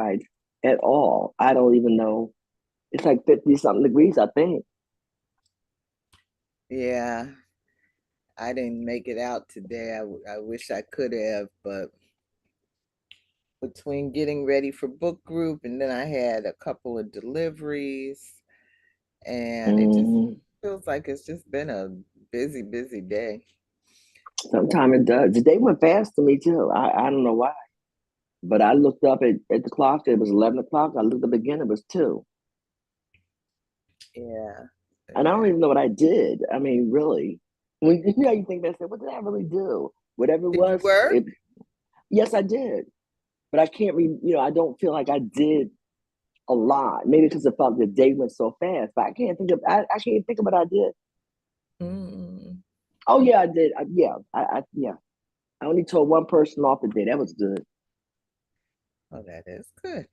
outside at all. I don't even know. It's like 50 something degrees, I think. Yeah, I didn't make it out today. I wish I could have, but between getting ready for book group and then I had a couple of deliveries, and it just Mm, feels like it's just been a busy, busy day. Sometimes it does. The day went fast to me too. I don't know why. But I looked up at the clock, it was 11 o'clock. I looked up again, it was 2. Yeah. And I don't Yeah. even know what I did. I mean, really. When you know you think that's it, what did I really do? Whatever it Did you was, work? yes, I did. But I can't I don't feel like I did a lot. Maybe because it felt the day went so fast. But I can't think of what I did. Mm. Oh yeah, I did. Yeah. I only told one person off the day. That was good. Oh, that is good.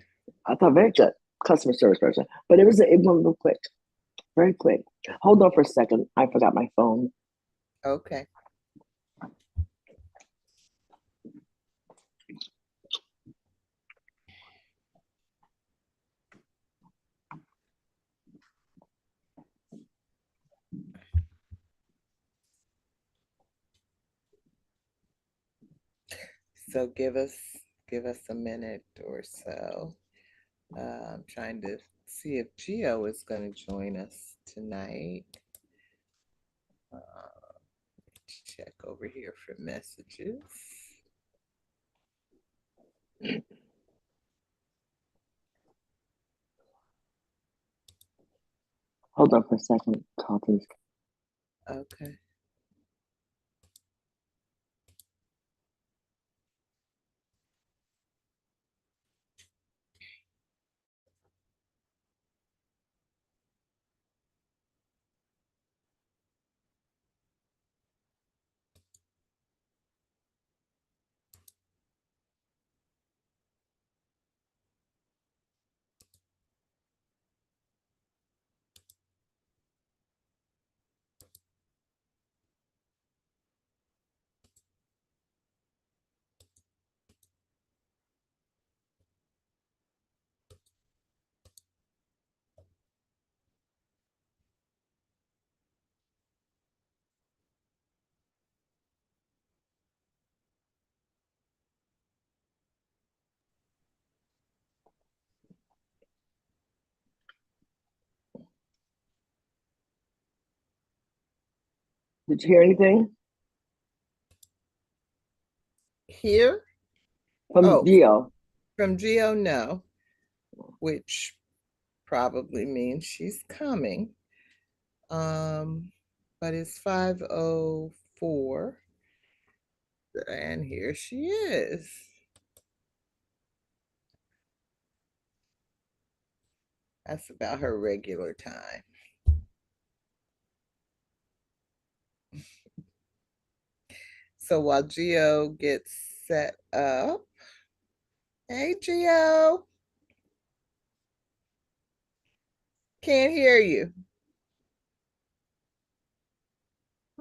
I thought very good. Customer service person. But it went real quick. Very quick. Hold on for a second. I forgot my phone. Okay. So give us a minute or so. I'm trying to see if Gio is going to join us tonight. Check over here for messages. Hold on for a second. Call, please. Okay. Did you hear anything Here? from Oh, Gio? from Gio, no, which probably means she's coming. Um, but it's 5:04, and here she is. That's about her regular time. So while Gio gets set up, hey Gio, can't hear you.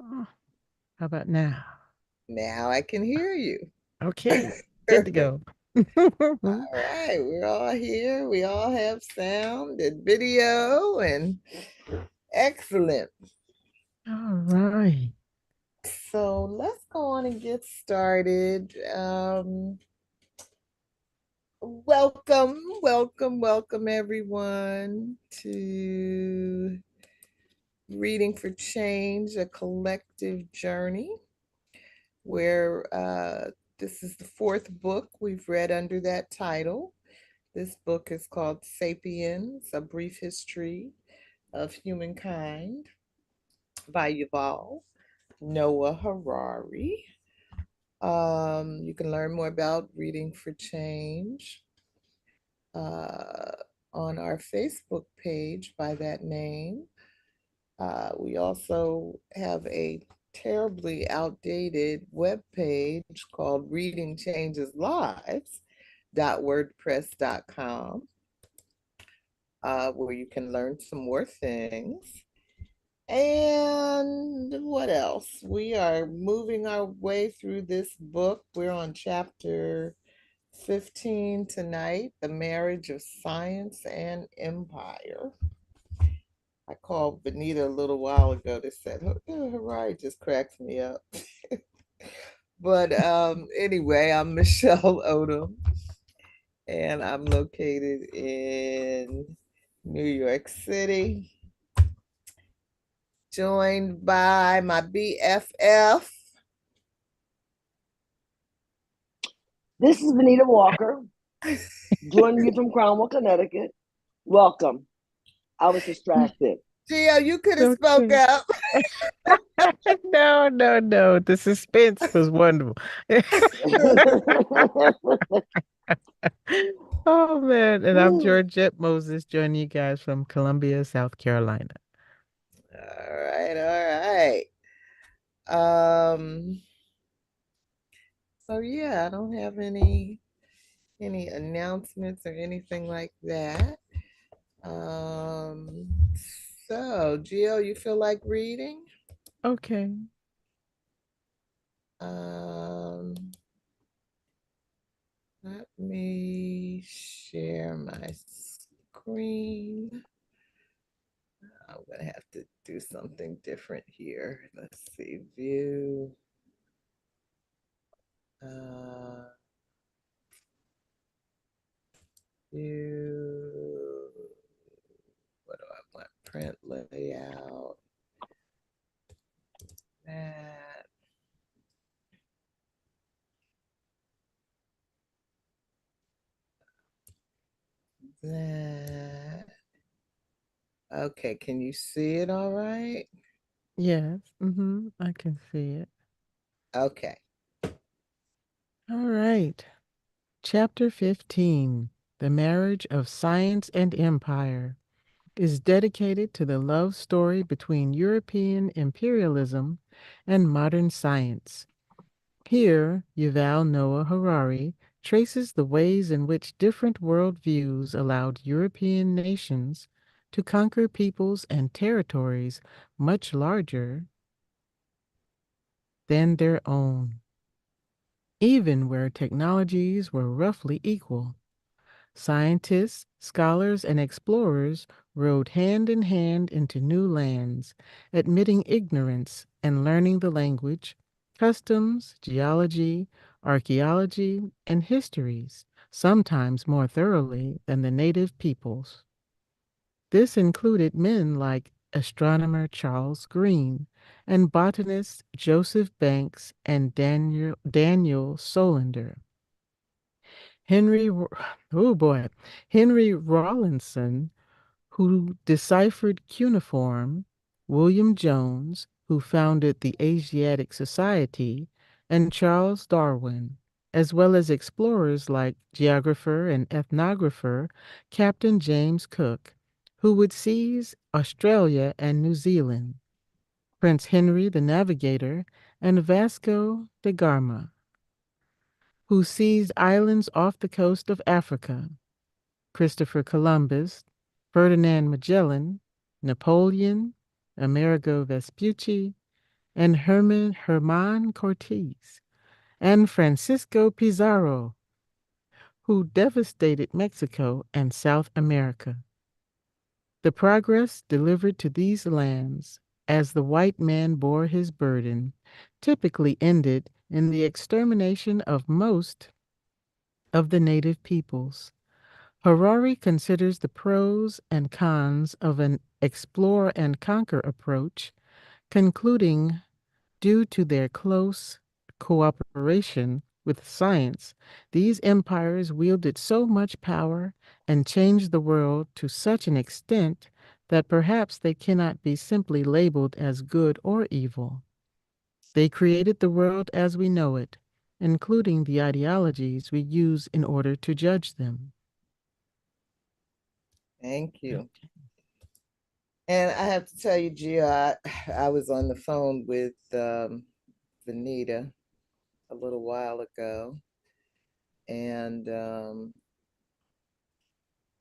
Oh, how about now? Now I can hear you. Okay, good to go. All All right, we're all here. We all have sound and video and excellent. right. So let's go on and get started. Welcome everyone to Reading for Change, a collective journey where this is the fourth book we've read under that title. This book is called Sapiens, A Brief History of Humankind by Yuval Noah Harari. You can learn more about Reading for Change uh, on our Facebook page by that name. We also have a terribly outdated web page called Reading Changes Lives.wordpress.com, where you can learn some more things. And what else? We are moving our way through this book. We're on chapter 15 tonight, The Marriage of Science and Empire. I called Venita a little while ago. They said, Harari just cracks me up. But anyway, I'm Michelle Odom, and I'm located in New York City, joined by my BFF. This is Venita Walker, joining you from Cromwell, Connecticut. Welcome. I was distracted. Gio, you could have spoke up. No. The suspense was wonderful. Oh man. And I'm Georgette Moses joining you guys from Columbia, South Carolina. All right. So yeah, I don't have any announcements or anything like that. So Gio, you feel like reading? Okay. Let me share my screen. I'm gonna have to do something different here. Let's see, view. View. What do I want? Print layout. That. That. Okay, can you see it all right? Yes. I can see it. Okay. All right. Chapter 15, The Marriage of Science and Empire, is dedicated to the love story between European imperialism and modern science. Here, Yuval Noah Harari traces the ways in which different worldviews allowed European nations to conquer peoples and territories much larger than their own, even where technologies were roughly equal. Scientists, scholars, and explorers rode hand in hand into new lands, admitting ignorance and learning the language, customs, geology, archaeology, and histories, sometimes more thoroughly than the native peoples. This included men like astronomer Charles Green and botanist Joseph Banks and Daniel Solander. Henry, oh boy, Henry Rawlinson, who deciphered cuneiform, William Jones, who founded the Asiatic Society, and Charles Darwin, as well as explorers like geographer and ethnographer Captain James Cook, who would seize Australia and New Zealand, Prince Henry the Navigator, and Vasco da Gama, who seized islands off the coast of Africa, Christopher Columbus, Ferdinand Magellan, Napoleon, Amerigo Vespucci, and Hernán Cortés, and Francisco Pizarro, who devastated Mexico and South America. The progress delivered to these lands, as the white man bore his burden, typically ended in the extermination of most of the native peoples. Harari considers the pros and cons of an explore and conquer approach, concluding, due to their close cooperation with science, these empires wielded so much power and changed the world to such an extent that perhaps they cannot be simply labeled as good or evil. They created the world as we know it, including the ideologies we use in order to judge them. Thank you. And I have to tell you, Gio, I was on the phone with Venita a little while ago, and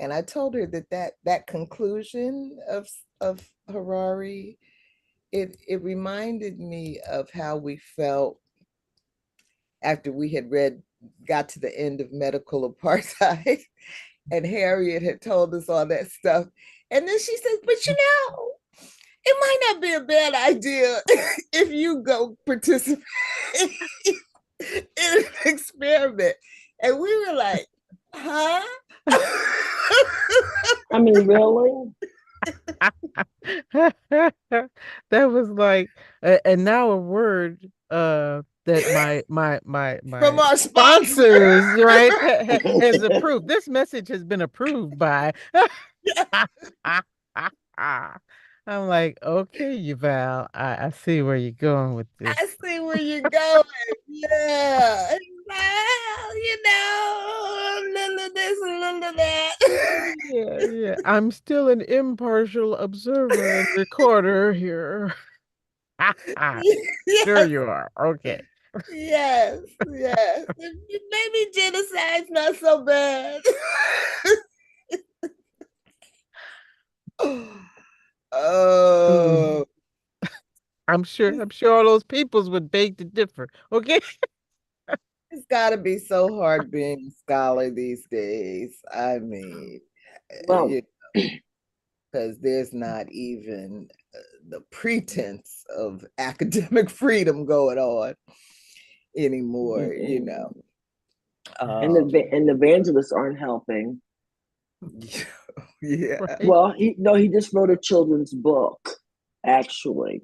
I told her that conclusion of Harari, it reminded me of how we felt after we had read got to the end of medical apartheid, and Harriet had told us all that stuff. And then she says, but you know, it might not be a bad idea if you go participate in an experiment. And we were like, huh? I mean, really? That was like, and now a word that my From our sponsors, right, has approved. This message has been approved by. I'm like, okay, Yuval, I see where you're going with this. I see where you're going. Yeah. Well, you know, a little this, a little that. Yeah. I'm still an impartial observer and recorder here. Sure Yes, you are. Okay. yes. Maybe genocide's not so bad. Oh, I'm sure all those peoples would beg to differ. Okay. it's got to be so hard being a scholar these days. I mean, Well, because there's not even the pretense of academic freedom going on anymore, you know. and the evangelists aren't helping. Yeah. Right. Well, he just wrote a children's book, actually.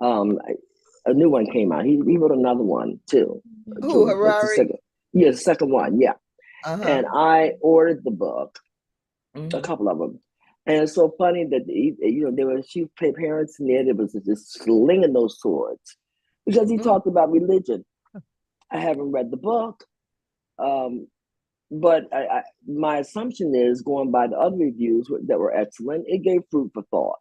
A new one came out. He wrote another one too. Who, Harari? The second one, yeah. And I ordered the book, a couple of them. And it's so funny that there were a few parents in there that was just slinging those swords because he talked about religion. I haven't read the book, but my assumption is, going by the other reviews that were excellent, it gave food for thought.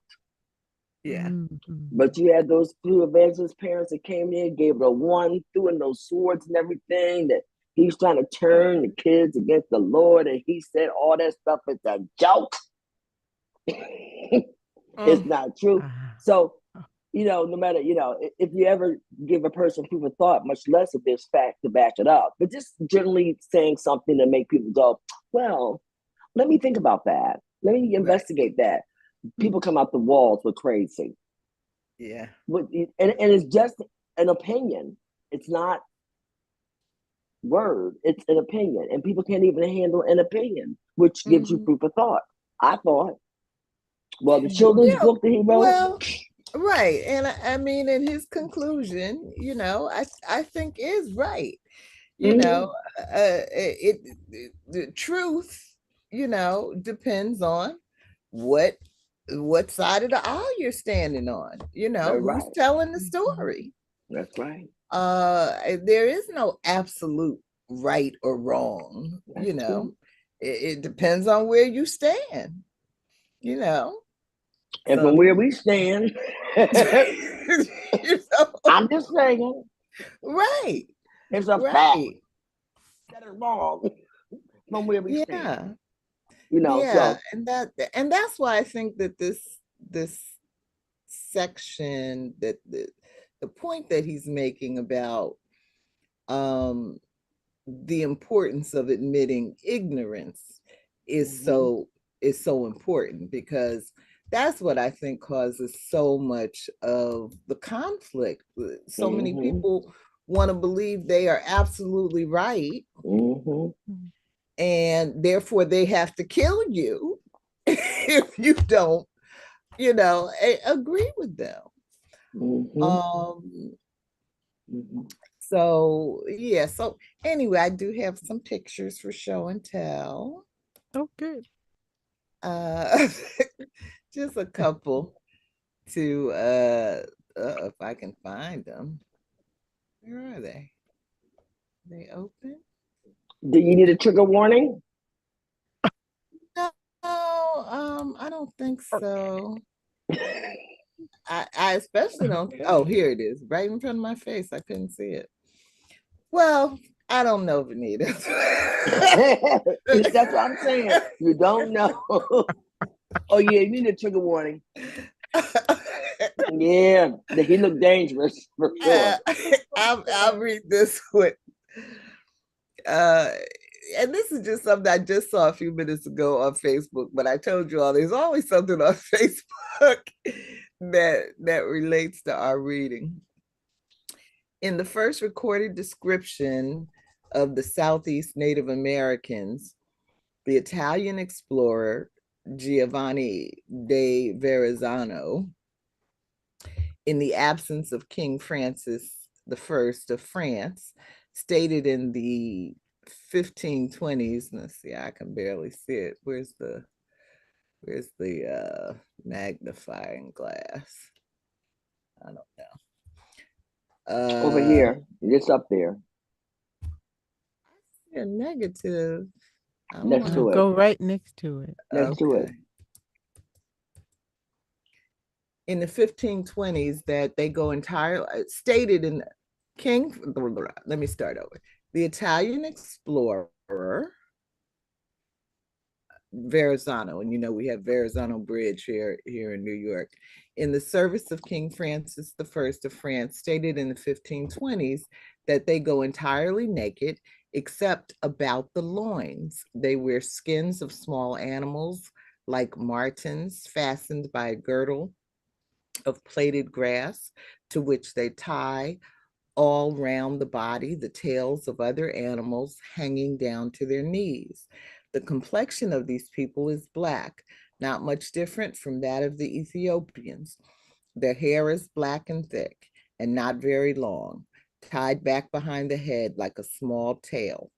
Yeah. But you had those two evangelist parents that came in, gave it a one, threw in those swords and everything, that he's trying to turn the kids against the Lord, and he said all that stuff is a joke. It's not true. So, no matter, if you ever give a person food for thought, much less if there's fact to back it up, but just generally saying something to make people go, well, let me think about that. Let me investigate that. People come out the walls with crazy. Yeah. And it's just an opinion. It's not word. It's an opinion. And people can't even handle an opinion, which gives you food for thought. I thought. Well, the children's book that he wrote. Well, right. And I mean, in his conclusion, I think is right. The truth, depends on what side of the aisle you're standing on, who's telling the story. That's right. There is no absolute right or wrong. It depends on where you stand, and from where we stand, I'm just saying, right, it's a fact that is wrong from where we stand. So. And that's why I think that this section, that the point that he's making about the importance of admitting ignorance is so important, because that's what I think causes so much of the conflict. So many people want to believe they are absolutely right, and therefore they have to kill you if you don't, agree with them. So anyway, I do have some pictures for show and tell. Okay. Just a couple to if I can find them. Where are they? Are they open? Do you need a trigger warning? No, I don't think so. I especially don't. Oh, here it is, right in front of my face. I couldn't see it. Well, I don't know, Venita. That's what I'm saying. You don't know. Oh yeah, you need a trigger warning. Yeah, he looked dangerous for sure. I'll read this one. and this is just something I just saw a few minutes ago on Facebook, but I told you all there's always something on Facebook that relates to our reading. In the first recorded description of the Southeast Native Americans, the Italian explorer Giovanni de Verrazzano, in the absence of King Francis I of France, stated in the 1520s. Let's see, I can barely see it. Where's the magnifying glass? I don't know. Over here, it's up there. Yeah, negative. Next to it. Go right next to it. Next to it. In the 1520s, that they go entirely stated in King. Let me start over. The Italian explorer Verrazzano, and you know we have Verrazzano Bridge here in New York, in the service of King Francis I of France, stated in the 1520s that they go entirely naked except about the loins. They wear skins of small animals like martens fastened by a girdle of plaited grass, to which they tie all round the body the tails of other animals hanging down to their knees. The complexion of these people is black, not much different from that of the Ethiopians. Their hair is black and thick and not very long, tied back behind the head like a small tail.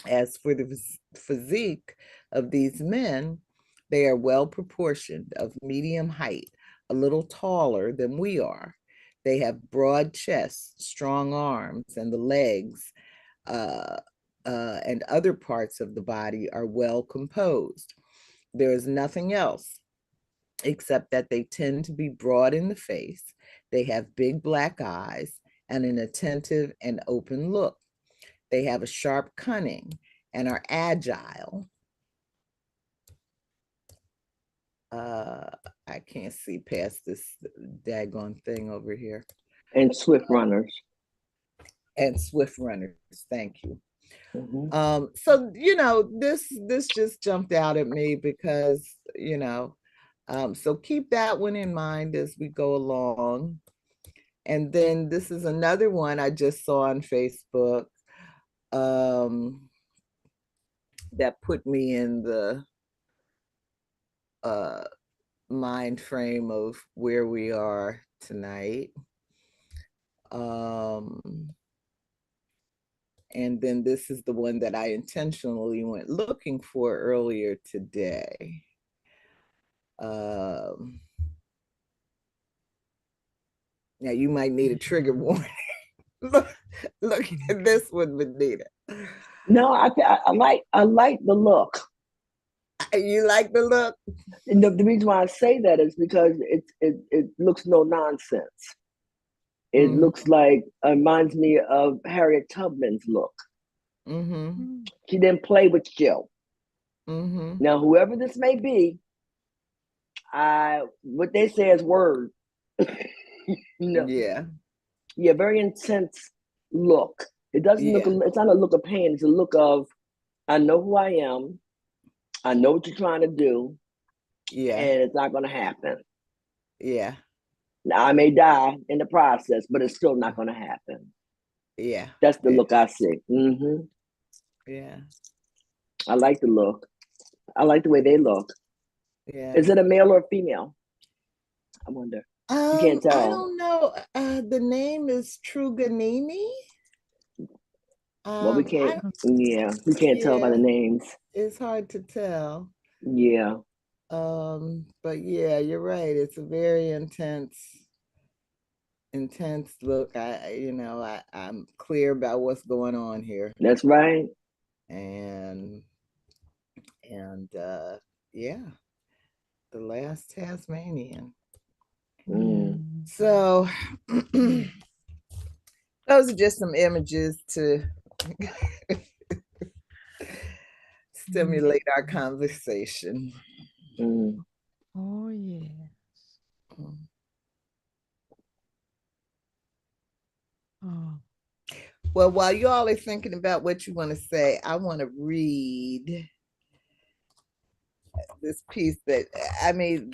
As for the physique of these men, they are well proportioned, of medium height, a little taller than we are. They have broad chests, strong arms, and the legs and other parts of the body are well composed. There is nothing else except that they tend to be broad in the face. They have big black eyes and an attentive and open look. They have a sharp cunning and are agile. I can't see past this daggone thing over here. And swift runners. And swift runners, thank you. Mm-hmm. So, you know, this just jumped out at me because, you know, so keep that one in mind as we go along. And then this is another one I just saw on Facebook that put me in the mind frame of where we are tonight. And then this is the one that I intentionally went looking for earlier today. Now you might need a trigger warning. look at this one, Venita. No, I like the look. You like the look? And the reason why I say that is because it looks no nonsense. It looks like, reminds me of Harriet Tubman's look. Mm-hmm. She didn't play with you. Mm-hmm. Now, whoever this may be, what they say is word. No. Yeah, very intense look. It doesn't look. It's not a look of pain. It's a look of, I know who I am. I know what you're trying to do. Yeah, and it's not going to happen. Yeah. Now, I may die in the process, but it's still not going to happen. Yeah. That's the look I see. Mm-hmm. Yeah. I like the look. I like the way they look. Yeah. Is it a male or a female? I wonder. You can't tell. I don't know. The name is Truganini. Well, we can't. We can't tell by the names. It's hard to tell. Yeah. But yeah, you're right. It's a very intense look. I'm clear about what's going on here. That's right. And yeah, the last Tasmanian. So those are just some images to stimulate our conversation. Oh, yes. Oh. Well, while you all are thinking about what you want to say, I want to read this piece that, I mean,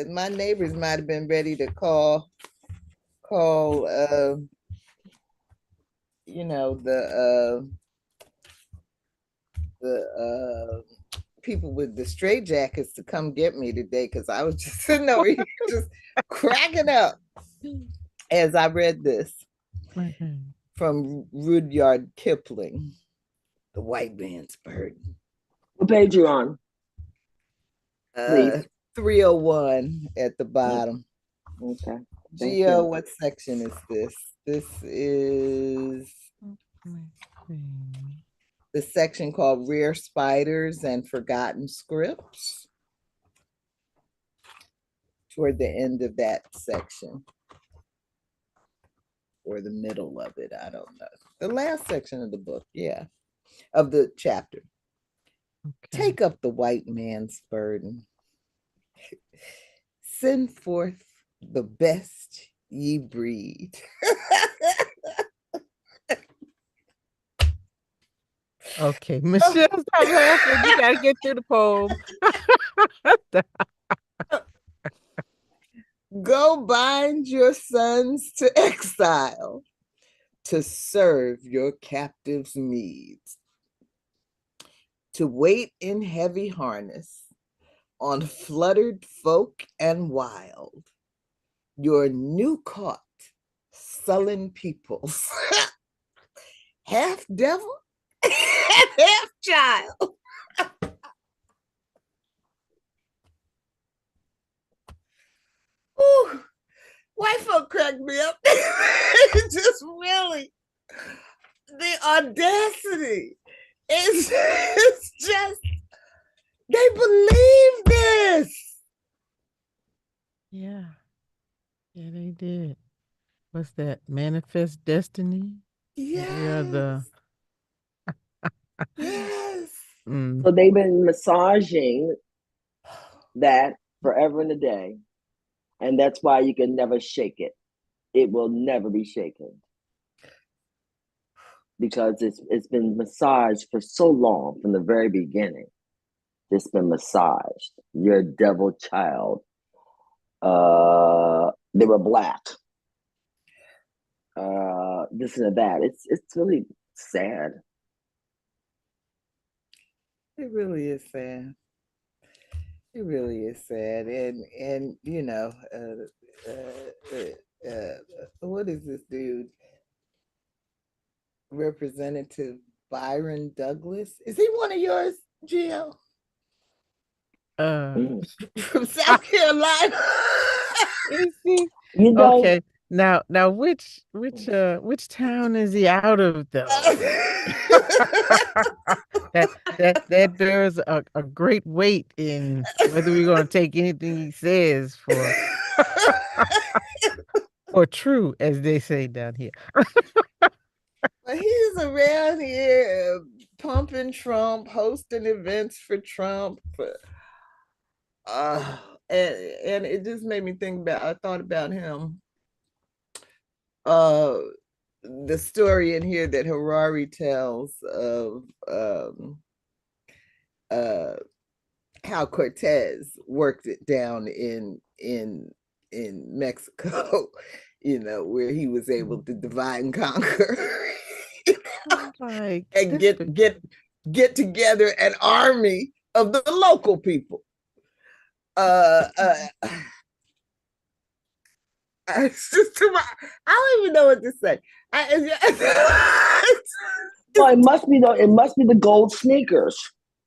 my neighbors might have been ready to call you know, the people with the straight jackets to come get me today, because I was just sitting over here just cracking up as I read this from Rudyard Kipling, The White Man's Burden. What page you on? Please. 301 at the bottom. Okay. Geo, what section is this? This is the section called Rare Spiders and Forgotten Scripts. Toward the end of that section. Or the middle of it, I don't know. The last section of the book, yeah, of the chapter. Okay. Take up the white man's burden. Send forth the best ye breed. Okay, Michelle, stop laughing. You gotta get through the poem. Go bind your sons to exile to serve your captives' needs, to wait in heavy harness on fluttered folk and wild, your new caught sullen peoples, half devil and half child. Ooh, white folk cracked me up. Just really, the audacity. It's just, they believe this. Yeah. Yeah, they did. What's that? Manifest destiny? Yes. Yes. So they've been massaging that forever and a day. And that's why you can never shake it. It will never be shaken. Because it's been massaged for so long from the very beginning. It's been massaged. You're a devil child. They were black. This and that. It's really sad. It really is sad. It really is sad. And you know, what is this dude? Representative Byron Douglas. Is he one of yours, Gio? From South Carolina. Is he? You know, okay. Now, which town is he out of though? that bears a great weight in whether we're going to take anything he says for true, as they say down here. But he's around here pumping Trump, hosting events for Trump. And it just made me think about, I thought about him. The story in here that Harari tells of how Cortés worked it down in Mexico, you know, where he was able to divide and conquer. And get together an army of the local people. It's just too much. I don't even know what to say. Well, it must be the gold sneakers.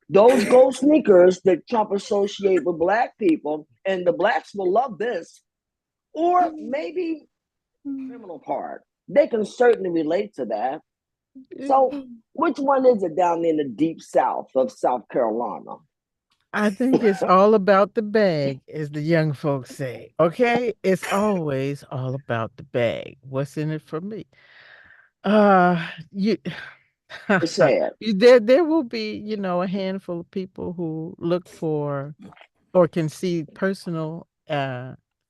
Those gold sneakers that Trump associate with black people, and the blacks will love this. Or maybe criminal part. They can certainly relate to that. So which one is it down in the deep south of South Carolina? I think it's all about the bag, as the young folks say. Okay? It's always all about the bag. What's in it for me? You sad. There will be, you know, a handful of people who look for or can see personal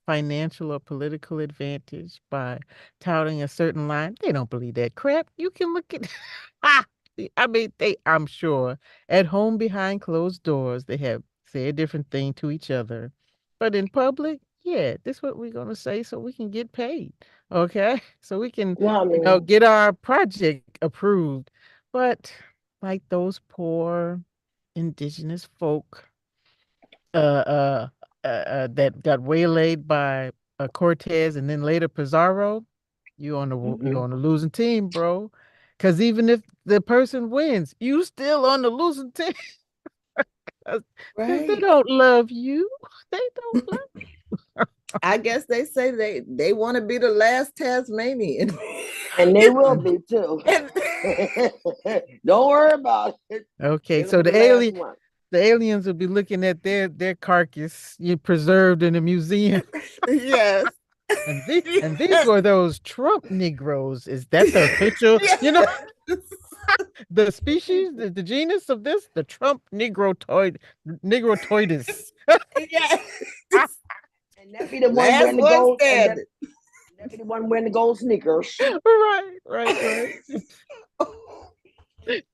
financial or political advantage by touting a certain line. They don't believe that crap. You can look at I mean, I'm sure at home behind closed doors they have say a different thing to each other. But in public, yeah, this is what we're gonna say so we can get paid. Okay? So we can, Well, I mean, get our project approved. But like those poor indigenous folk uh, that got waylaid by Cortés and then later Pizarro, you mhm. on the losing team, bro. Because even if the person wins, you still on the losing team. Because they Right. don't love you. They don't love. I guess they say they want to be the last Tasmanian. And they You will Mm. be too. know? Don't worry about it. Okay, They're gonna so be the last one. the aliens will be looking at their carcass you preserved in a museum. Yes. And these were those Trump Negroes. Is that the official? Yes. The species, the genus of this, the Trump Negrotoidus. Yes. And that be the one Last wearing the one gold, and standing. that be the one wearing the gold sneakers. Right.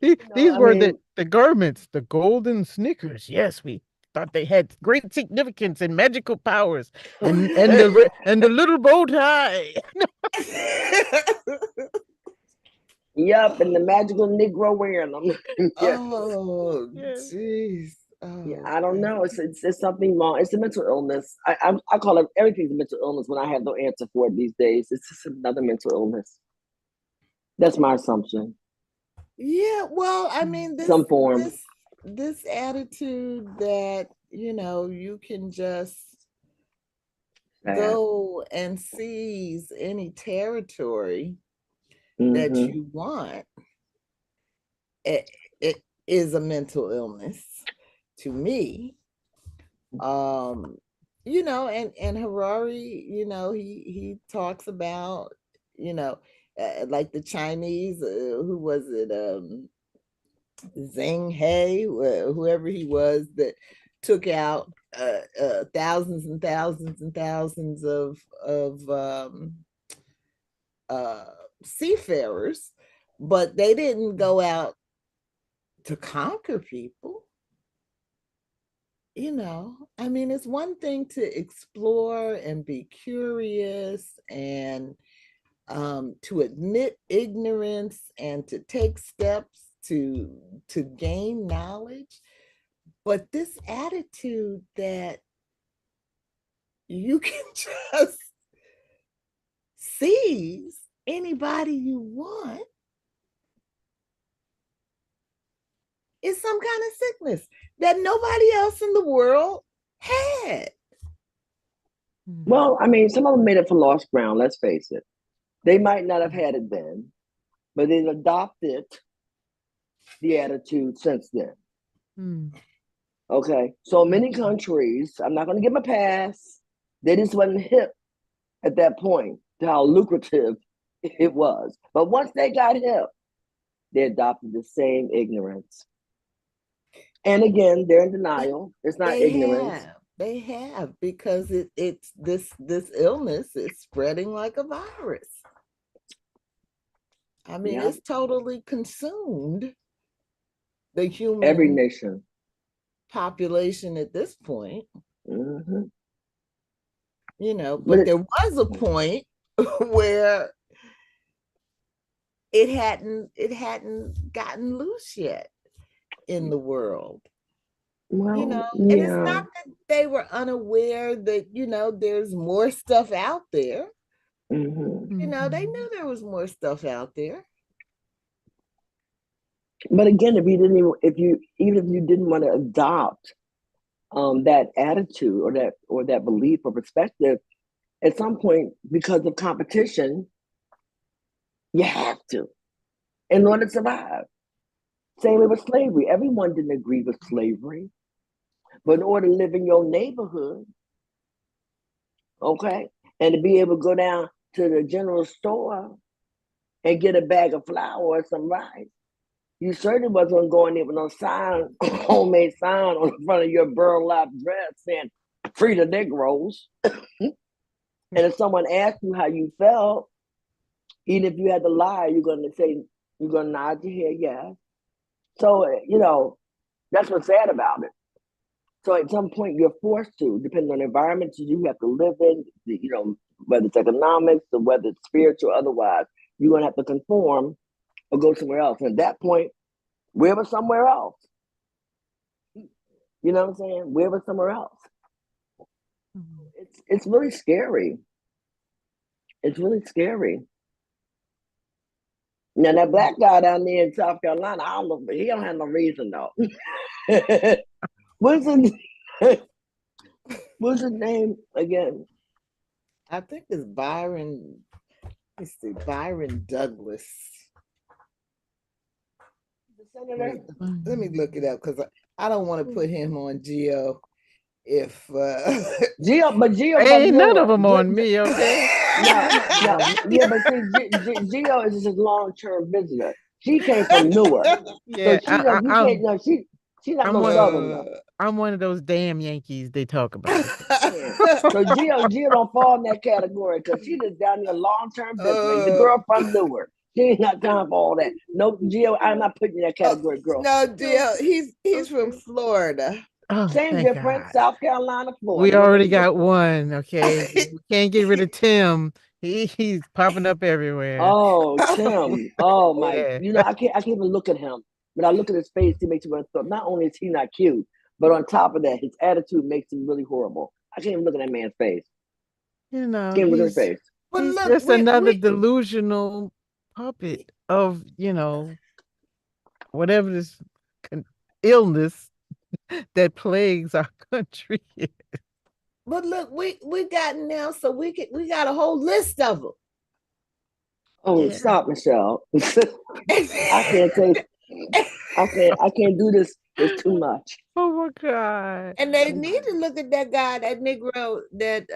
These I were mean, the garments, the golden sneakers. Yes, we thought they had great significance and magical powers, and the little bow tie. yep, and the magical Negro wearing them. Yeah, Oh, Yeah. jeez. yeah. Oh, I don't God. know. It's something wrong. It's a mental illness. I call it everything's a mental illness when I have no answer for it these days. It's just another mental illness. That's my assumption. Yeah, well, I mean, Some form. this attitude that, you can just Sad. go and seize any territory that Mm-hmm. you want, it is a mental illness to me. And Harari, he talks about, like the Chinese, who was it, Zheng He, whoever he was, that took out thousands and thousands and thousands of uh, seafarers, but they didn't go out to conquer people. I mean, it's one thing to explore and be curious and to admit ignorance and to take steps to gain knowledge, but this attitude that you can just seize anybody you want is some kind of sickness that nobody else in the world had. Well, I mean, some of them made it for lost ground. Let's face it. They might not have had it then, but they've adopted the attitude since then. Mm. Okay, so many countries, I'm not going to give them a pass. They just wasn't hip at that point to how lucrative it was. But once they got hip, they adopted the same ignorance. And again, they're in denial. It's not ignorance. They have, because it's this illness is spreading like a virus. I mean, Yeah. it's totally consumed the Every human nation. population at this point. Mm-hmm. But there was a point where it hadn't gotten loose yet in the world. Well, And it's yeah. not that they were unaware that there's more stuff out there. Mm-hmm. They knew there was more stuff out there. But again, even if you didn't want to adopt that attitude or that belief or perspective, at some point, because of competition, you have to in order to survive. Same way with slavery. Everyone didn't agree with slavery, but in order to live in your neighborhood, okay, and to be able to go down to the general store and get a bag of flour or some rice, you certainly wasn't going there with no sign, homemade sign on the front of your burlap dress saying "Free the Negroes." And if someone asks you how you felt, even if you had to lie, you're going to nod your head, yes. So, that's what's sad about it. So at some point you're forced to, depending on the environment you have to live in, whether it's economics or whether it's spiritual or otherwise, you're going to have to conform or go somewhere else. And at that point, where was somewhere else? You know what I'm saying? Where was somewhere else? It's really scary. It's really scary. Now that black guy down there in South Carolina, I don't know, but he don't have no reason though. What's his name again? I think it's Byron. Let's see, Byron Douglas. The senator? Let me look it up because I don't want to put him on Geo. If Geo, ain't none of them on me, okay? Yeah, but see, Geo is his long-term visitor. She came from Newark, yeah, so she's not no southerner. I'm one of those damn Yankees they talk about. So Geo don't fall in that category because she just down there long-term visitor. The girl from Newark. She ain't got time for all that. No, Geo, I'm not putting you in that category, girl. No, Geo, he's from Florida. Oh, same difference. God. South Carolina, Florida. We already got one. Okay, we can't get rid of Tim. He's popping up everywhere. Oh, Tim. Oh my. Yeah. I can't even look at him. When I look at his face, he makes me want to throw. Not only is he not cute, but on top of that, his attitude makes him really horrible. I can't even look at that man's face. Can't look at his face. He's just another delusional puppet of whatever this illness that plagues our country. But look, we got now, so we got a whole list of them. Oh, stop, Michelle! I can't do this. It's too much. Oh my God! And they need to look at that guy, that Negro that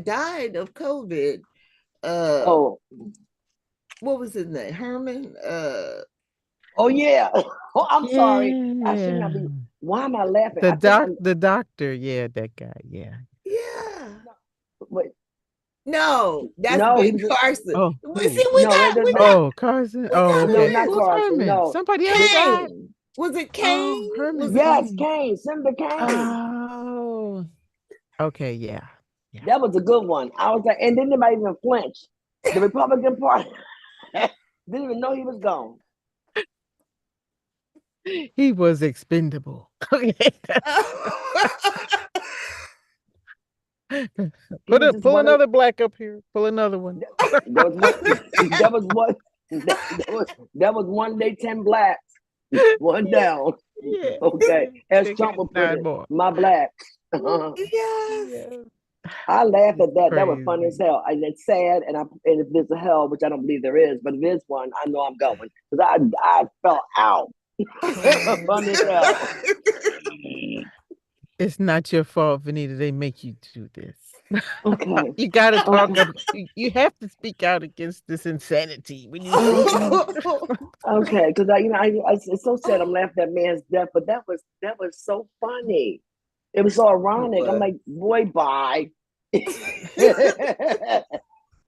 died of COVID. What was his name? Herman. Oh yeah. Oh, I'm sorry. I shouldn't have been. Why am I laughing? The doctor. Yeah, that guy. Yeah. Yeah. Wait. No, that's Carson. Oh, see, we got Carson. Oh, no, not Carson. Herman? No, somebody else died. Was it Kane? Herman. Yes, Kane. Senator Kane. Oh. Okay. Yeah. That was a good one. I was like, and then nobody even flinched. The Republican Party didn't even know he was gone. He was expendable. Pull another black up here. Pull another one. That was one day 10 blacks. One down. Yeah. Okay. As Trump would put it, my blacks. Yes. I laugh at that. Crazy. That was funny as hell. And it's sad, and if there's a hell, which I don't believe there is, but if there's one, I know I'm going. Because I fell out. Funny as hell. It's not your fault, Venita. They make you do this. Okay. You gotta talk up. You have to speak out against this insanity when you okay, because it's so sad I'm laughing at man's death, but that was so funny. It was so ironic. I'm like, boy, bye.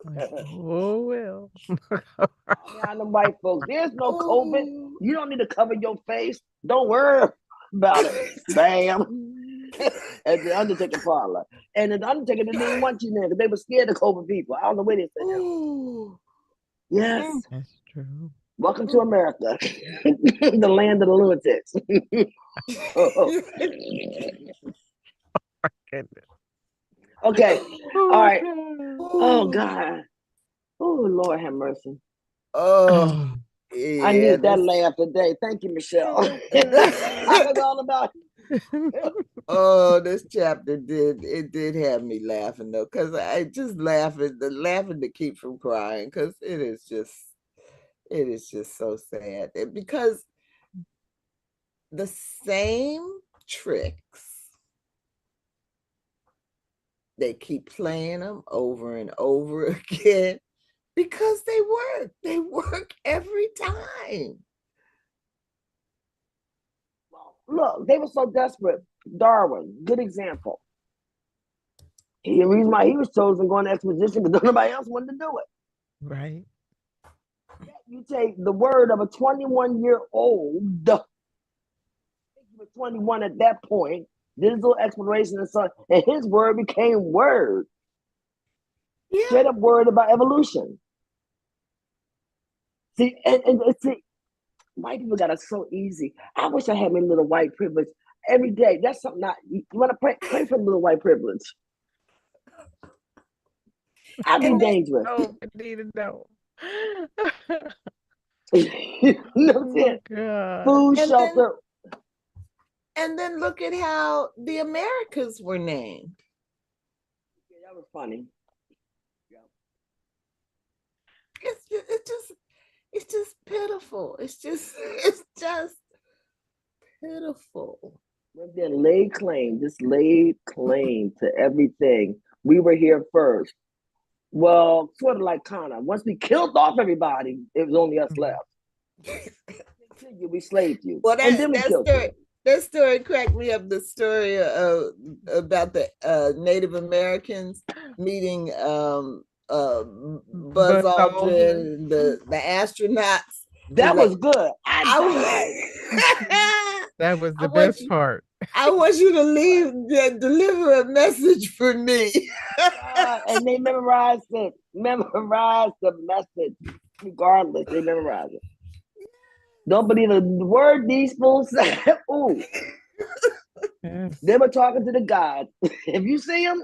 Oh well. Yeah, the white folks. There's no COVID. You don't need to cover your face. Don't worry about it. Bam. At the Undertaker parlor. And the Undertaker didn't want you there because they were scared of COVID people. I don't know where they said that. Yes. That's true. Welcome to America. The land of the lunatics. Okay. All right. Oh God. Oh Lord have mercy. Oh. Yeah, I need that laugh today. Thank you, Michelle. I was all about Oh, this chapter did have me laughing though, because I just laughing to keep from crying, because it is just so sad. Because the same tricks, they keep playing them over and over again because they work every time. Look, they were so desperate. Darwin, good example. The reason why he was chosen going on expedition because nobody else wanted to do it. Right. You take the word of a 21-year-old, he was 21 at that point, did his little exploration and so, and his word became word. Yeah. Straight up word about evolution. See, and see, white people got it so easy. I wish I had my little white privilege every day. That's something you want to pray for little white privilege. I'd be dangerous. Oh, I need to know. You know what I'm saying? Food, shelter. And then look at how the Americas were named. Yeah, that was funny. Yeah. It's just pitiful. It's just pitiful. We've been laid claim to everything. We were here first. Well, sort of like Connor. Once we killed off everybody, it was only us left. We slaved you. Well, that story cracked me up. The story about the Native Americans meeting Buzz Aldrin, the astronauts. That was good. That was the best part. I want you to deliver a message for me. And they memorized the message. Regardless, they memorized it. Don't believe the word these fools said. Ooh. Yes. They were talking to the gods. If you see them,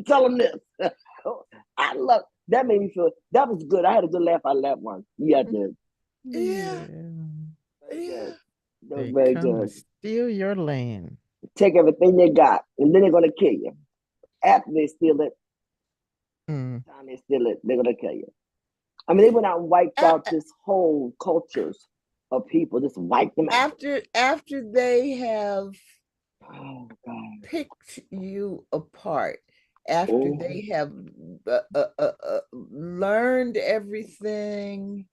tell them this. I love that. Made me feel that was good. I had a good laugh out of that one. Yeah, I did. Yeah. That was very good. Steal your land. Take everything they got, and then they're gonna kill you. After they steal it, time they steal it, they're gonna kill you. I mean, they went out and wiped out this whole cultures of people, just wiped them out. After they have picked you apart, after they have learned everything,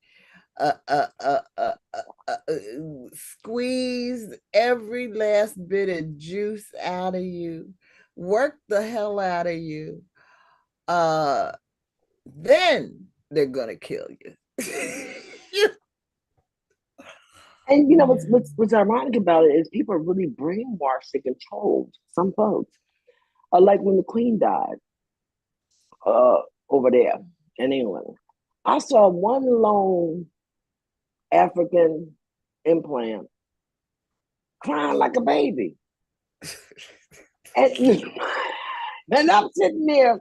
squeezed every last bit of juice out of you, worked the hell out of you, then they're gonna kill you. And you know what's ironic about it is people are really brainwashed and controlled. Some folks, like when the Queen died, over there in England, I saw one lone African implant crying like a baby, and I'm sitting there.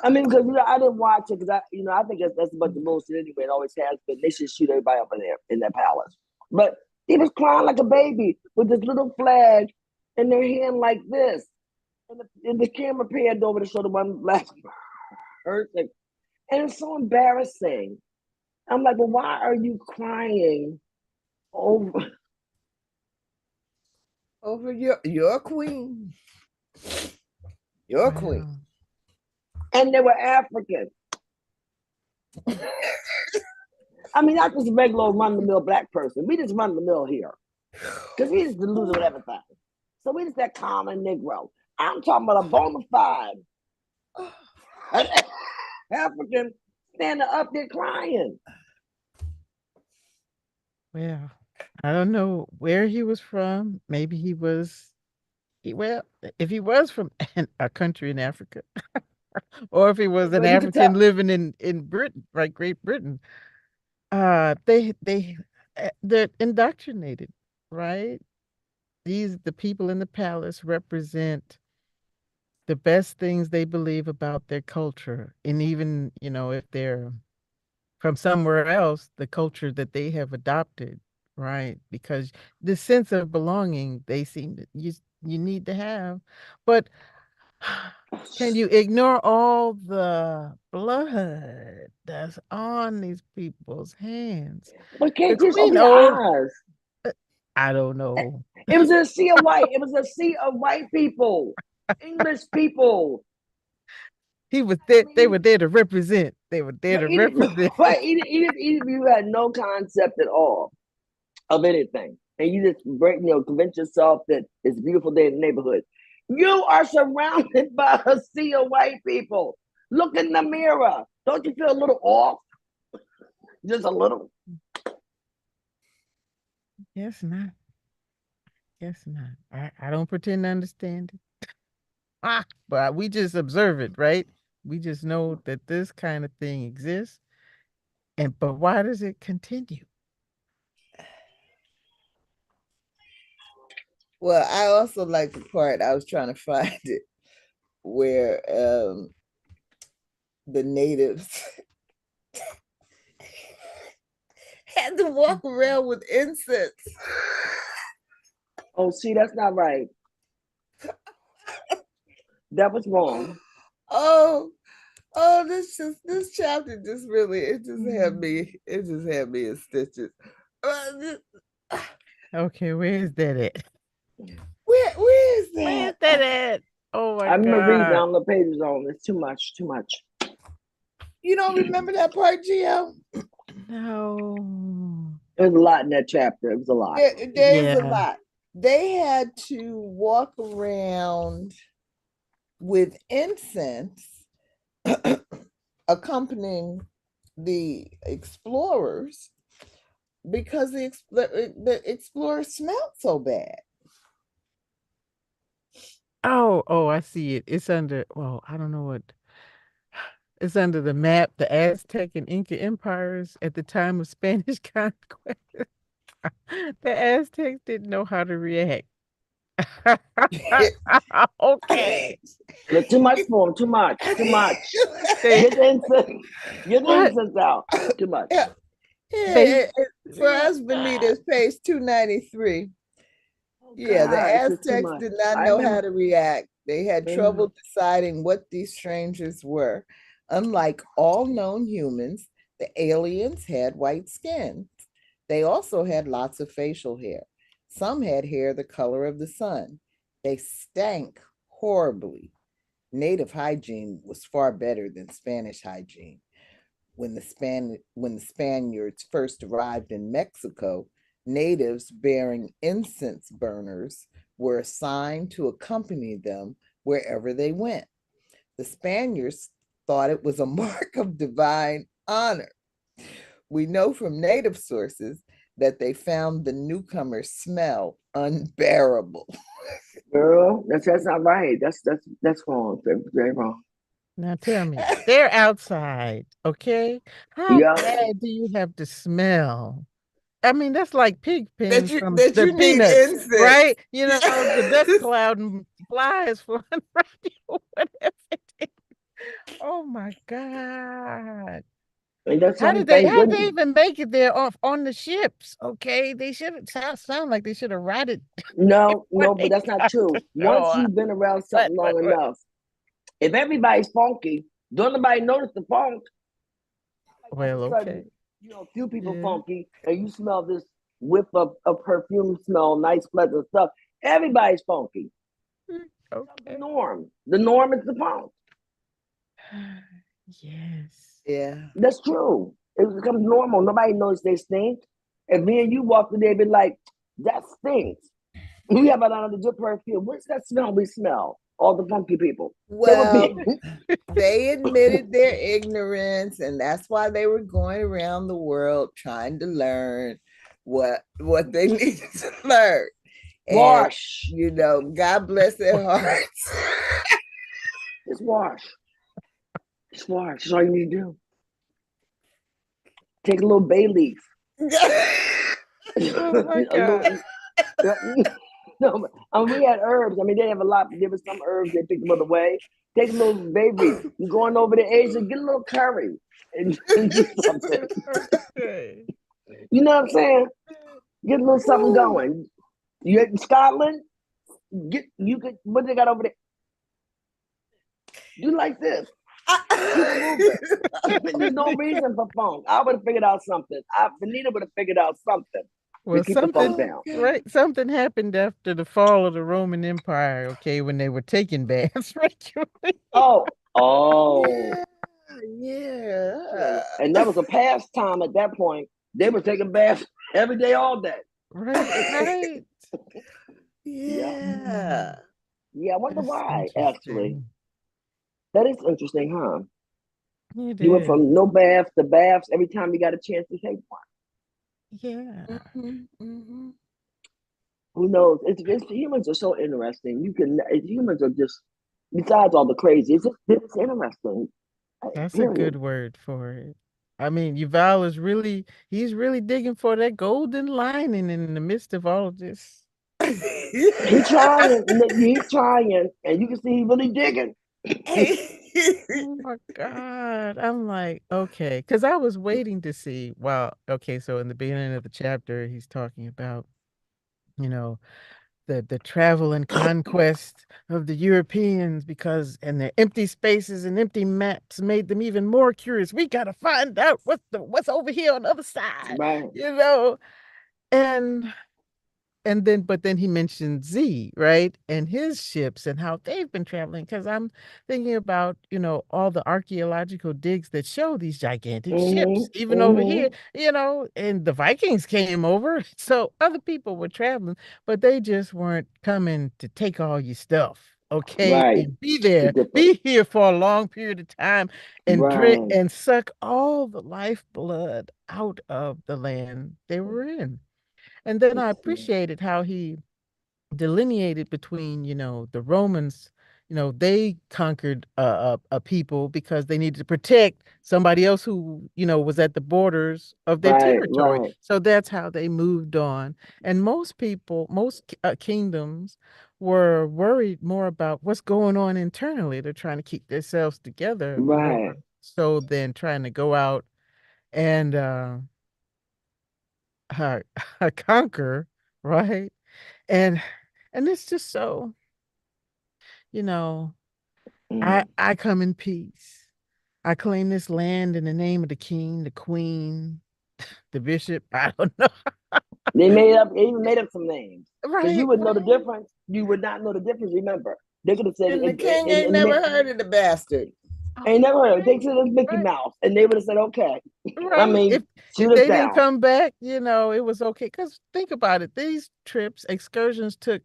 I mean, because I didn't watch it because I think that's a bunch of bullshit anyway. It always has been. They should shoot everybody up in there in that palace. But he was crying like a baby with this little flag in their hand like this, and the camera panned over to show the one black person, and it's so embarrassing. I'm like, well, why are you crying over your queen? Your queen. And they were African. I mean, not just a regular run-of-the-mill black person. We just run-of-the-mill here. Because we just losing with everything. So we just that common Negro. I'm talking about a bona fide African standing up there crying. Well, I don't know where he was from. Maybe he was, if he was from a country in Africa, or if he was an African living in Britain, right, Great Britain, they're indoctrinated, right? The people in the palace represent the best things they believe about their culture. And even, if they're from somewhere else, the culture that they have adopted, right? Because the sense of belonging they seem that you need to have. But can you ignore all the blood that's on these people's hands? But can't you open your eyes? I don't know. It was a sea of white. It was a sea of white people, English people. He was there. They were there to represent. They were there to represent. Right. Even if you had no concept at all of anything, and you just convince yourself that it's a beautiful day in the neighborhood, You are surrounded by a sea of white people. Look in the mirror. Don't you feel a little off? Just a little. Yes, not. Yes, not. I don't pretend to understand it. But we just observe it, right? We just know that this kind of thing exists. But why does it continue? Well, I also like the part, I was trying to find it, where the natives had to walk around with incense. Oh, see, that's not right. That was wrong. Oh, this chapter just really, it just had me in stitches. Okay, where is that at? Where is that? Where is that at? Oh my I'm gonna read God. down the pages on. It's too much. You don't remember that part, Gio? No. There's a lot in that chapter. It was a lot. There's a lot. They had to walk around with incense accompanying the explorers because the explorers smelled so bad. Oh, I see it. It's under, well, I don't know what. It's under the map, the Aztec and Inca empires at the time of Spanish conquest. The Aztecs didn't know how to react. Okay. Look, too much for them. Too much. Get the incense out. Too much. For us, Venita, it's page 293. Yeah, the Aztecs did not know how to react. They had trouble deciding what these strangers were. Unlike all known humans, the aliens had white skin. They also had lots of facial hair. Some had hair the color of the sun. They stank horribly. Native hygiene was far better than Spanish hygiene. When the Spaniards first arrived in Mexico, natives bearing incense burners were assigned to accompany them wherever they went. The Spaniards thought it was a mark of divine honor. We know from native sources that they found the newcomer's smell unbearable. Girl, that's not right. That's wrong. Very wrong. Now tell me, they're outside, okay? How bad do you have to smell? I mean, that's like pig pens from the Peanuts, right? You know, the dust cloud and flies flying around you, whatever it is. Oh my God. How did they even make it there on the ships? Okay, they should sound like they should have rotted. No, but that's not true. Once you've been around something long enough, if everybody's funky, don't nobody notice the funk. Well, okay. You know, a few people funky, and you smell this whiff of perfume smell, nice, pleasant stuff. Everybody's funky. Okay. The norm is the funk. Yes. Yeah. That's true. It becomes normal. Nobody knows they stink. If me and you walk in there, be like, that stinks. We have another good perfume. What's that smell we smell? All the funky people. Well, they admitted their ignorance, and that's why they were going around the world trying to learn what they needed to learn. Wash. And, you know, God bless their hearts. Just wash. Just wash. That's all you need to do. Take a little bay leaf. Oh my God. No, we had herbs. I mean, they have a lot. There was some herbs they picked them up away. Take a little baby. You're going over to Asia, get a little curry and do something. You know what I'm saying? Get a little something going. You in Scotland? What they got over there? Do like this. There's no reason for funk. I would have figured out something. Venita would have figured out something. Well, something happened after the fall of the Roman Empire, okay, when they were taking baths regularly. Yeah. And that was a pastime at that point. They were taking baths every day, all day. Right. Yeah. Yeah, I wonder That's why, actually. interesting. That is interesting, huh? It You went is. from no baths to baths every time you got a chance to take one. Yeah. Mm-hmm. Who knows? Humans are so interesting. Humans are just, besides all the crazy, it's interesting. That's a Period. good word for it. I mean, Yuval is really, he's really digging for that golden lining in the midst of all of this. He's trying, and you can see he really digging. Oh my God. I'm like, okay. Because I was waiting to see, well, okay, so in the beginning of the chapter, he's talking about, you know, the travel and conquest of the Europeans because and their empty spaces and empty maps made them even more curious. We gotta find out what's over here on the other side, Right. you know. And but then he mentioned Z, right? And his ships and how they've been traveling. Because I'm thinking about, all the archaeological digs that show these gigantic ships, Mm-hmm. even over here, Mm-hmm. and the Vikings came over. So other people were traveling, but they just weren't coming to take all your stuff. Okay, Right. and be there, Different. be here for a long period of time, and drink Right. and suck all the lifeblood out of the land they were in. And then I appreciated how he delineated between, the Romans, they conquered a people because they needed to protect somebody else who, was at the borders of their Right. territory. Right. So that's how they moved on. And most kingdoms were worried more about what's going on internally. They're trying to keep themselves together more Right. so than trying to go out and uh, conquer, right? And it's just so, you know, Mm. I come in peace. I claim this land in the name of the king, the queen, the bishop. I don't know. They even made up some names. Because you Right, would know the right. difference. You would not know the difference, remember. They could have said And the king ain't and never heard of the bastard. Oh, ain't never heard. They right, said it's Mickey right. Mouse. And they would have said, okay. I Right. mean, If shoot us they didn't down. come back, it was okay. Because think about it, these trips, excursions took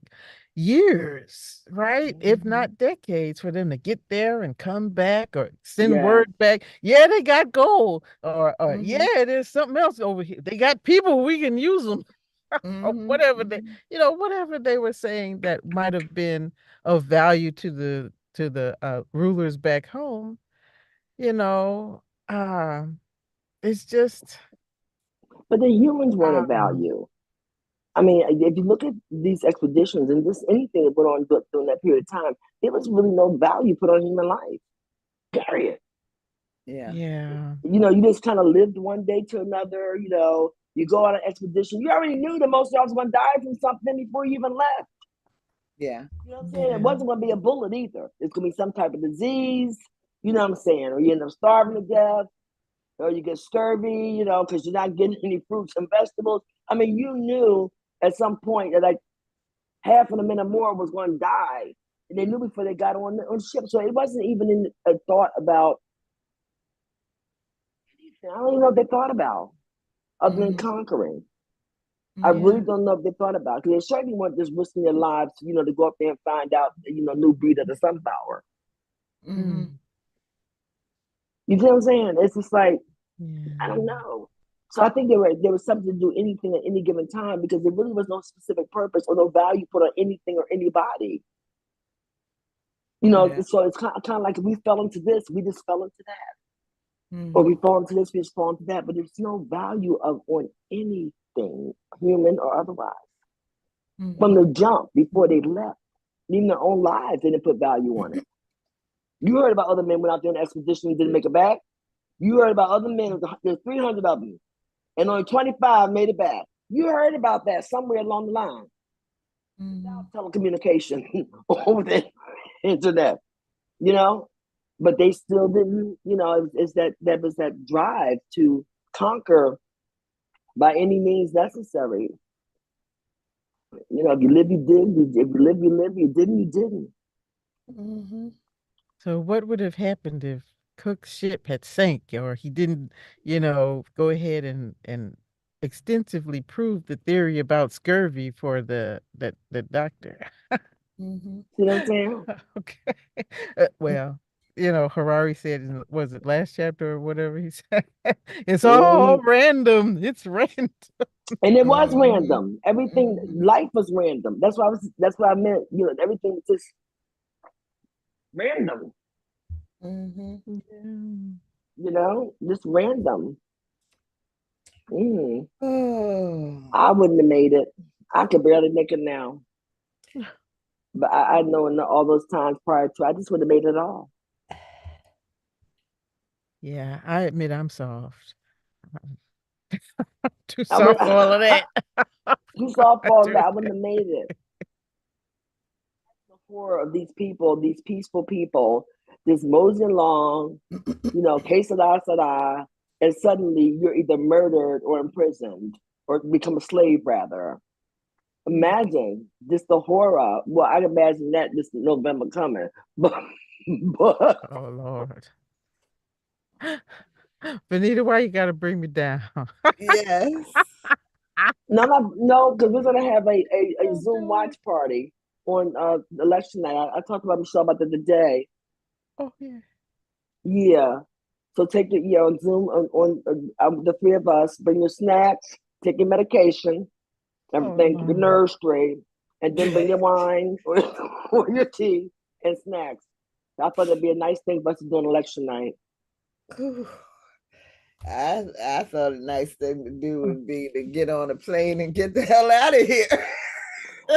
years, right? If Mm-hmm. not decades, for them to get there and come back or send Yeah. word back. Yeah, they got gold, or Mm-hmm. yeah, there's something else over here. They got people, we can use them, or Mm-hmm. whatever Mm-hmm. whatever they were saying that might have been of value to the rulers back home. You know, uh, it's just. But the humans weren't of Um, value. I mean, if you look at these expeditions and just anything that went on during that period of time, there was really no value put on human life. Period. Yeah. yeah. You just kind of lived one day to another. You go on an expedition. You already knew that most of y'all was going to die from something before you even left. Yeah. You know what I'm saying? It Yeah. wasn't going to be a bullet either. It's going to be some type of disease. You know what I'm saying? Or you end up starving to death, or you get scurvy. Because you're not getting any fruits and vegetables. I mean, you knew at some point that like half of the men or more was going to die, and they knew before they got on the ship. So it wasn't even in a thought about anything. I don't even know if they thought about other than Mm-hmm. conquering. I really Yeah. don't know if they thought about it, because they certainly weren't just risking their lives, to go up there and find out, new breed of the sunflower. Mm-hmm. Mm. You see what I'm saying? It's just like, I don't Yeah. know. So I think there was something to do anything at any given time, because there really was no specific purpose or no value put on anything or anybody. Yeah. So it's kind of like if we fell into this, we just fell into that, or Mm-hmm. we fall into this, we just fall into that. But there's no value on anything, human or otherwise, from Mm-hmm. the jump before they left. Even their own lives, they didn't put value on it. You heard about other men went out there on an expedition and didn't make it back. You heard about other men, there's 300 of them, and only 25 made it back. You heard about that somewhere along the line, Mm-hmm. without telecommunication over the internet, you know? But they still didn't, it's that was that drive to conquer by any means necessary. If you live, you did. If you live, you live. You didn't, you didn't. Mm-hmm. So what would have happened if Cook's ship had sank or he didn't, go ahead and extensively prove the theory about scurvy for the doctor? Mm-hmm. See what I'm saying? Okay. Well, Harari said, was it last chapter or whatever he said? It's all Mhm. random. It's random. And it was Mm-hmm. random. Everything, Mm-hmm. life was random. That's what I meant. Everything was just random. Mm-hmm. Yeah. Just random. Mm. Oh. I wouldn't have made it. I could barely make it now. But I know in all those times prior to, I just would have made it all. Yeah, I admit I'm soft. Too I would soft for all of that. too soft for all Do that. I wouldn't have made it. The horror of these people, these peaceful people, just moseying along, que sada, and suddenly you're either murdered or imprisoned or become a slave, rather. Imagine just the horror. Well, I'd imagine that this November coming, but Oh Lord. Venita, why you gotta bring me down? Yes. no, because we're gonna have a Zoom watch party on election night. I talked about Michelle about that today. Oh yeah. Yeah, so take it, on Zoom on the three of us. Bring your snacks, take your medication, Oh everything, keep your Lord. nerves straight, and then bring your wine or your tea and snacks. I thought it'd be a nice thing for us to do on election night. I thought a nice thing to do would be to get on a plane and get the hell out of here.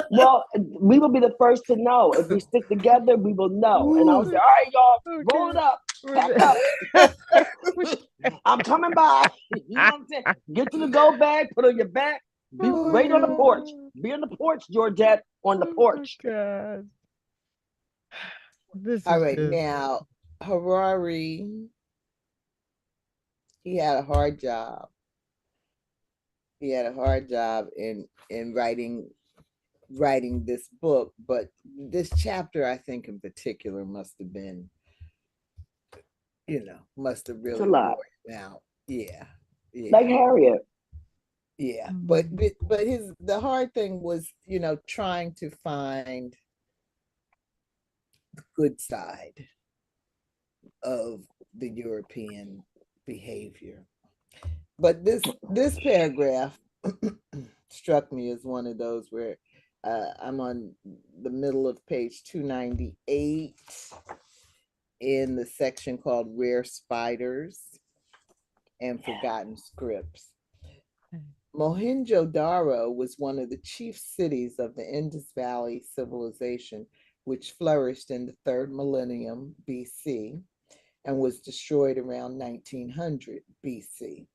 Well, we will be the first to know. If we stick together, we will know. And I'll say, all right, y'all, roll it Okay. up, pack up. I'm coming by. You know what I'm saying? Get to the go bag, put on your back, be Oh my right on the porch. God. Be on the porch, Georgette, on the Oh my porch. God. This All is right, just now Harari, he had a hard job. He had a hard job in writing this book, but this chapter, I think in particular, must have It's a really lot. wore him out. Yeah, Like yeah, Harriet. yeah. But mm, the hard thing was, trying to find the good side of the European behavior. But this paragraph struck me as one of those where I'm on the middle of page 298 in the section called Rare Spiders and Forgotten Scripts. Mohenjo-Daro was one of the chief cities of the Indus Valley civilization, which flourished in the third millennium BC and was destroyed around 1900 BC.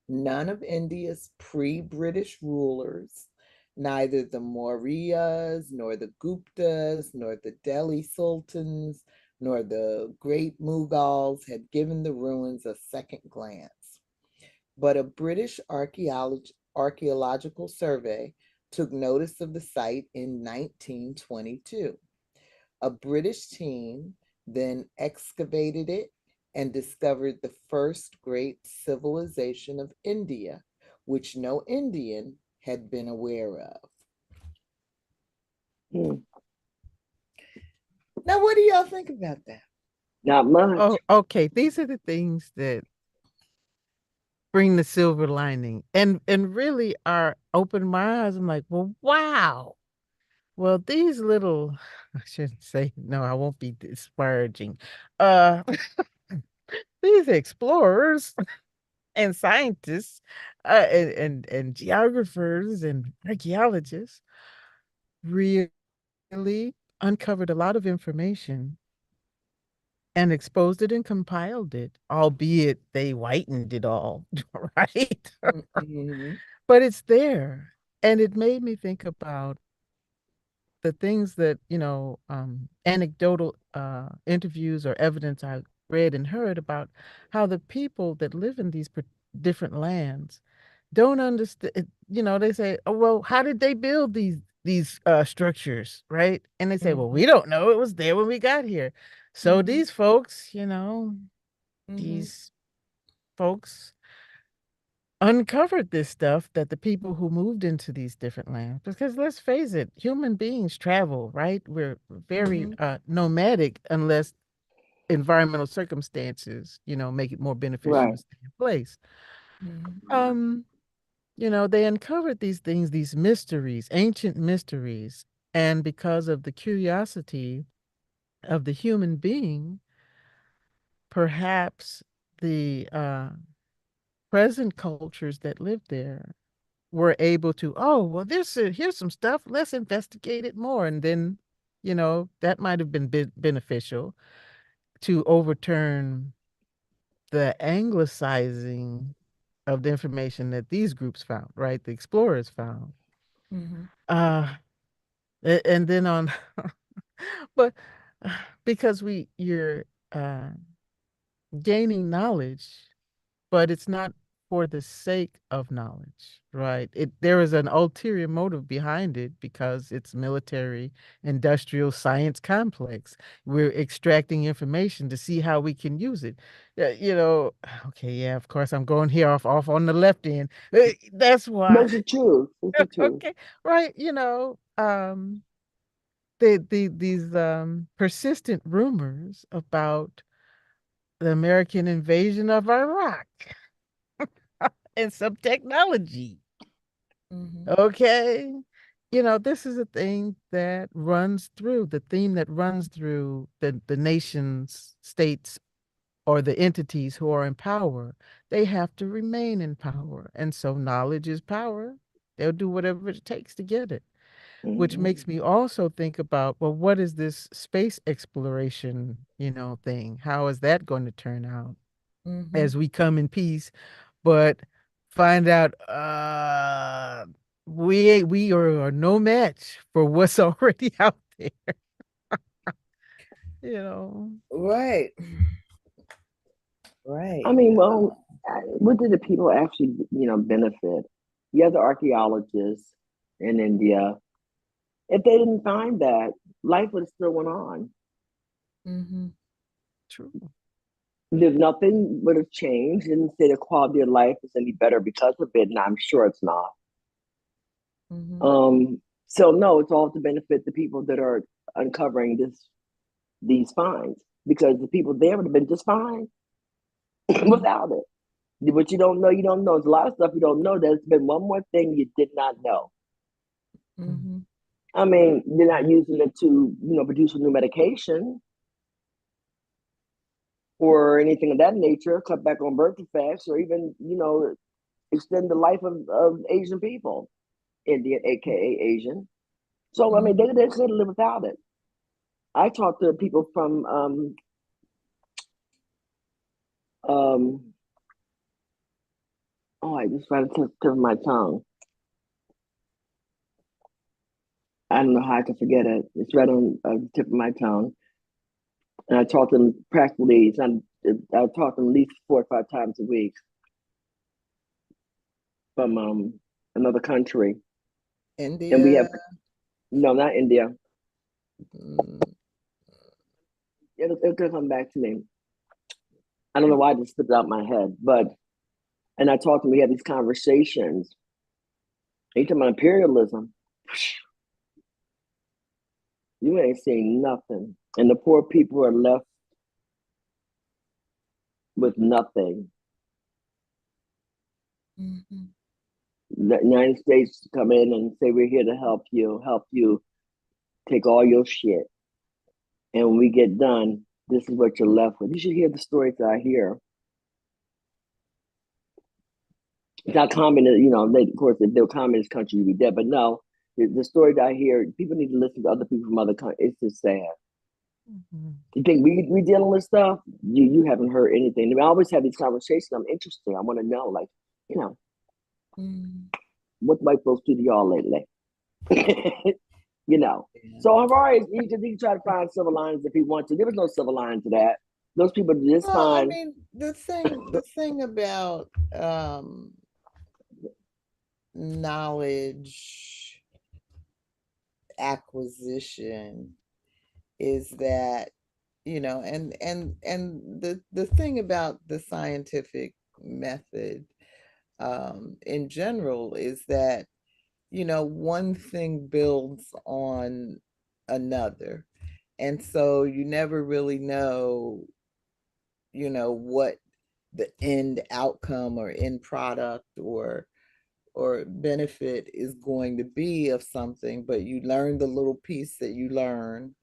None of India's pre-British rulers, neither the Mauryas, nor the Guptas, nor the Delhi Sultans, nor the great Mughals had given the ruins a second glance. But a British archaeological survey took notice of the site in 1922. A British team then excavated it and discovered the first great civilization of India, which no Indian had been aware of. Hmm. Now, what do y'all think about that? Not much. oh, okay. These are the things that bring the silver lining and really are open my eyes. I'm like, well, wow. Well, these little I shouldn't say no, I won't be disparaging. Uh these explorers and scientists and geographers and archaeologists really uncovered a lot of information and exposed it and compiled it, albeit they whitened it all, right? Mm-hmm. But it's there. And it made me think about the things that, anecdotal interviews or evidence I read and heard about how the people that live in these different lands don't understand. They say, oh, well, how did they build these structures, right? And they say, well, Mm-hmm. we don't know, it was there when we got here. So Mm-hmm. these folks, Mm-hmm. these folks uncovered this stuff that the people who moved into these different lands, because let's face it, human beings travel, right? We're very nomadic unless environmental circumstances, make it more beneficial Right. to stay in place. Mhm. Um, they uncovered these things, these mysteries, ancient mysteries, and because of the curiosity of the human being, perhaps the present cultures that lived there were able to, oh, well, here's some stuff, let's investigate it more. And then, that might have been beneficial to overturn the anglicizing of the information that these groups found, right? The explorers found. Mhm. Uh, and then on, but because you're uh, gaining knowledge, but it's not for the sake of knowledge, right? There is an ulterior motive behind it because it's military, industrial, science complex. We're extracting information to see how we can use it. Okay, yeah, of course, I'm going here off on the left end. That's why. That's the truth. That's the truth. Okay, right. These persistent rumors about the American invasion of Iraq and some technology. Mhm. Okay. This is a thing that runs through the theme that runs through the nations, states, or the entities who are in power. They have to remain in power. And so knowledge is power. They'll do whatever it takes to get it, which Mm-hmm. makes me also think about, well, what is this space exploration, thing? How is that going to turn out Mhm. as we come in peace, but find out we are no match for what's already out there, you know. Right. Right. I mean, well, what did the people actually, benefit? You have the archaeologists in India. If they didn't find that, life would have still went on. Mhm. True. If nothing would have changed, didn't say the quality of life is any better because of it, and I'm sure it's not. Mhm. So no, it's all to benefit the people that are uncovering these finds because the people there would have been just fine Mhm. without it. What you don't know, you don't know. There's a lot of stuff you don't know. There's been one more thing you did not know. Mm. Mhm. I mean, they're not using it to, produce a new medication or anything of that nature, cut back on birth defects, or even, extend the life of Asian people, Indian, aka Asian. So I mean, Mhm. they couldn't live without it. I talked to people from um oh, I just tried to tip of my tongue. I don't know how I can forget it. It's right on the tip of my tongue. And I talk to them practically. I talk to them at least 4 or 5 times a week from another country, and we India. have no, not India. Mm. It'll come back to me. I don't know why it just slipped out my head, but and I talk to them. We have these conversations. You talking about imperialism? You ain't seen nothing, and the poor people are left with nothing. Mhm. The United States come in and say we're here to help you take all your shit. And when we get done, this is what you're left with. You should hear the stories that I hear. It's not communist, of course, if they're a communist country, you'd be dead. But no, the story that I hear, people need to listen to other people from other countries. It's just sad. Mhm. You think we dealing with stuff? You haven't heard anything. I, mean, I always have these conversations. I'm interested. I want to know, like, you know, Mhm. what white folks do to y'all lately? you know. Yeah. So Harari, he can try to find silver linings if he wants to. There was no silver lining to that. Those people just Well, I fine. mean, the thing about knowledge acquisition is that, and the thing about the scientific method, in general is that, one thing builds on another. And so you never really know, what the end outcome or end product or benefit is going to be of something, but you learn the little piece that you learn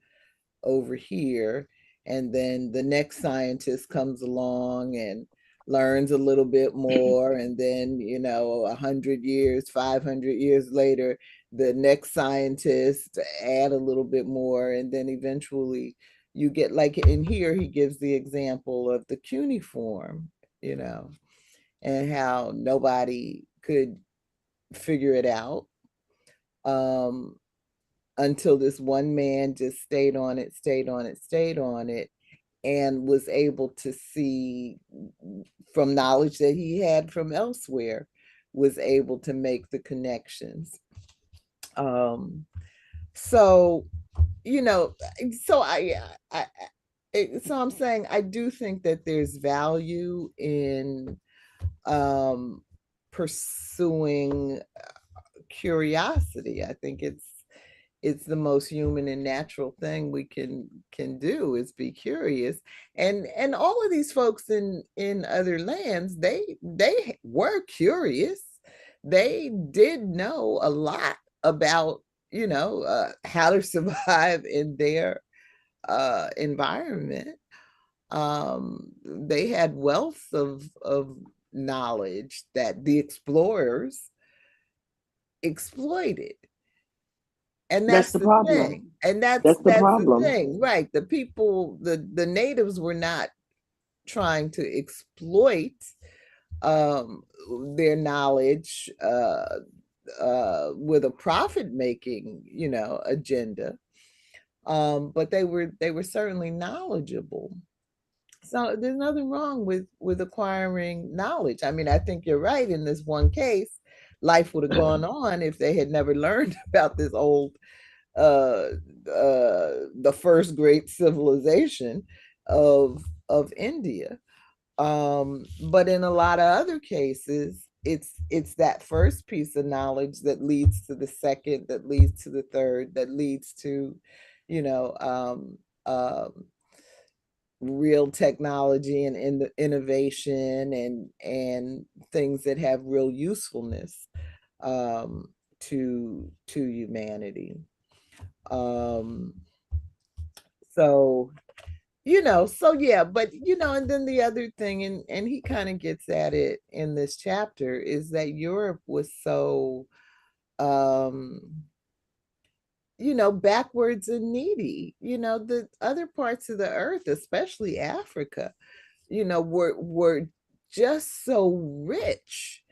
over here, and then the next scientist comes along and learns a little bit more, and then 100 years, 500 years later, the next scientist add a little bit more, and then eventually you get, like in here he gives the example of the cuneiform, and how nobody could figure it out, until this one man just stayed on it, and was able to see, from knowledge that he had from elsewhere, was able to make the connections. So, so so I'm saying I do think that there's value in pursuing curiosity. I think it's the most human and natural thing we can do, is be curious. And all of these folks in other lands, they were curious. They did know a lot about how to survive in their environment. They had wealth of knowledge that the explorers exploited. And that's the problem. thing. And that's the problem. The thing, right? The people, the natives were not trying to exploit their knowledge with a profit-making, agenda. But they were certainly knowledgeable. So there's nothing wrong with acquiring knowledge. I mean, I think you're right. In this one case, life would have gone on if they had never learned about this old, the first great civilization of India. But in a lot of other cases, it's that first piece of knowledge that leads to the second, that leads to the third, that leads to, real technology and innovation and things that have real usefulness to humanity. So yeah, but and then the other thing, and he kind of gets at it in this chapter, is that Europe was so backwards and needy. The other parts of the earth, especially Africa, were just so rich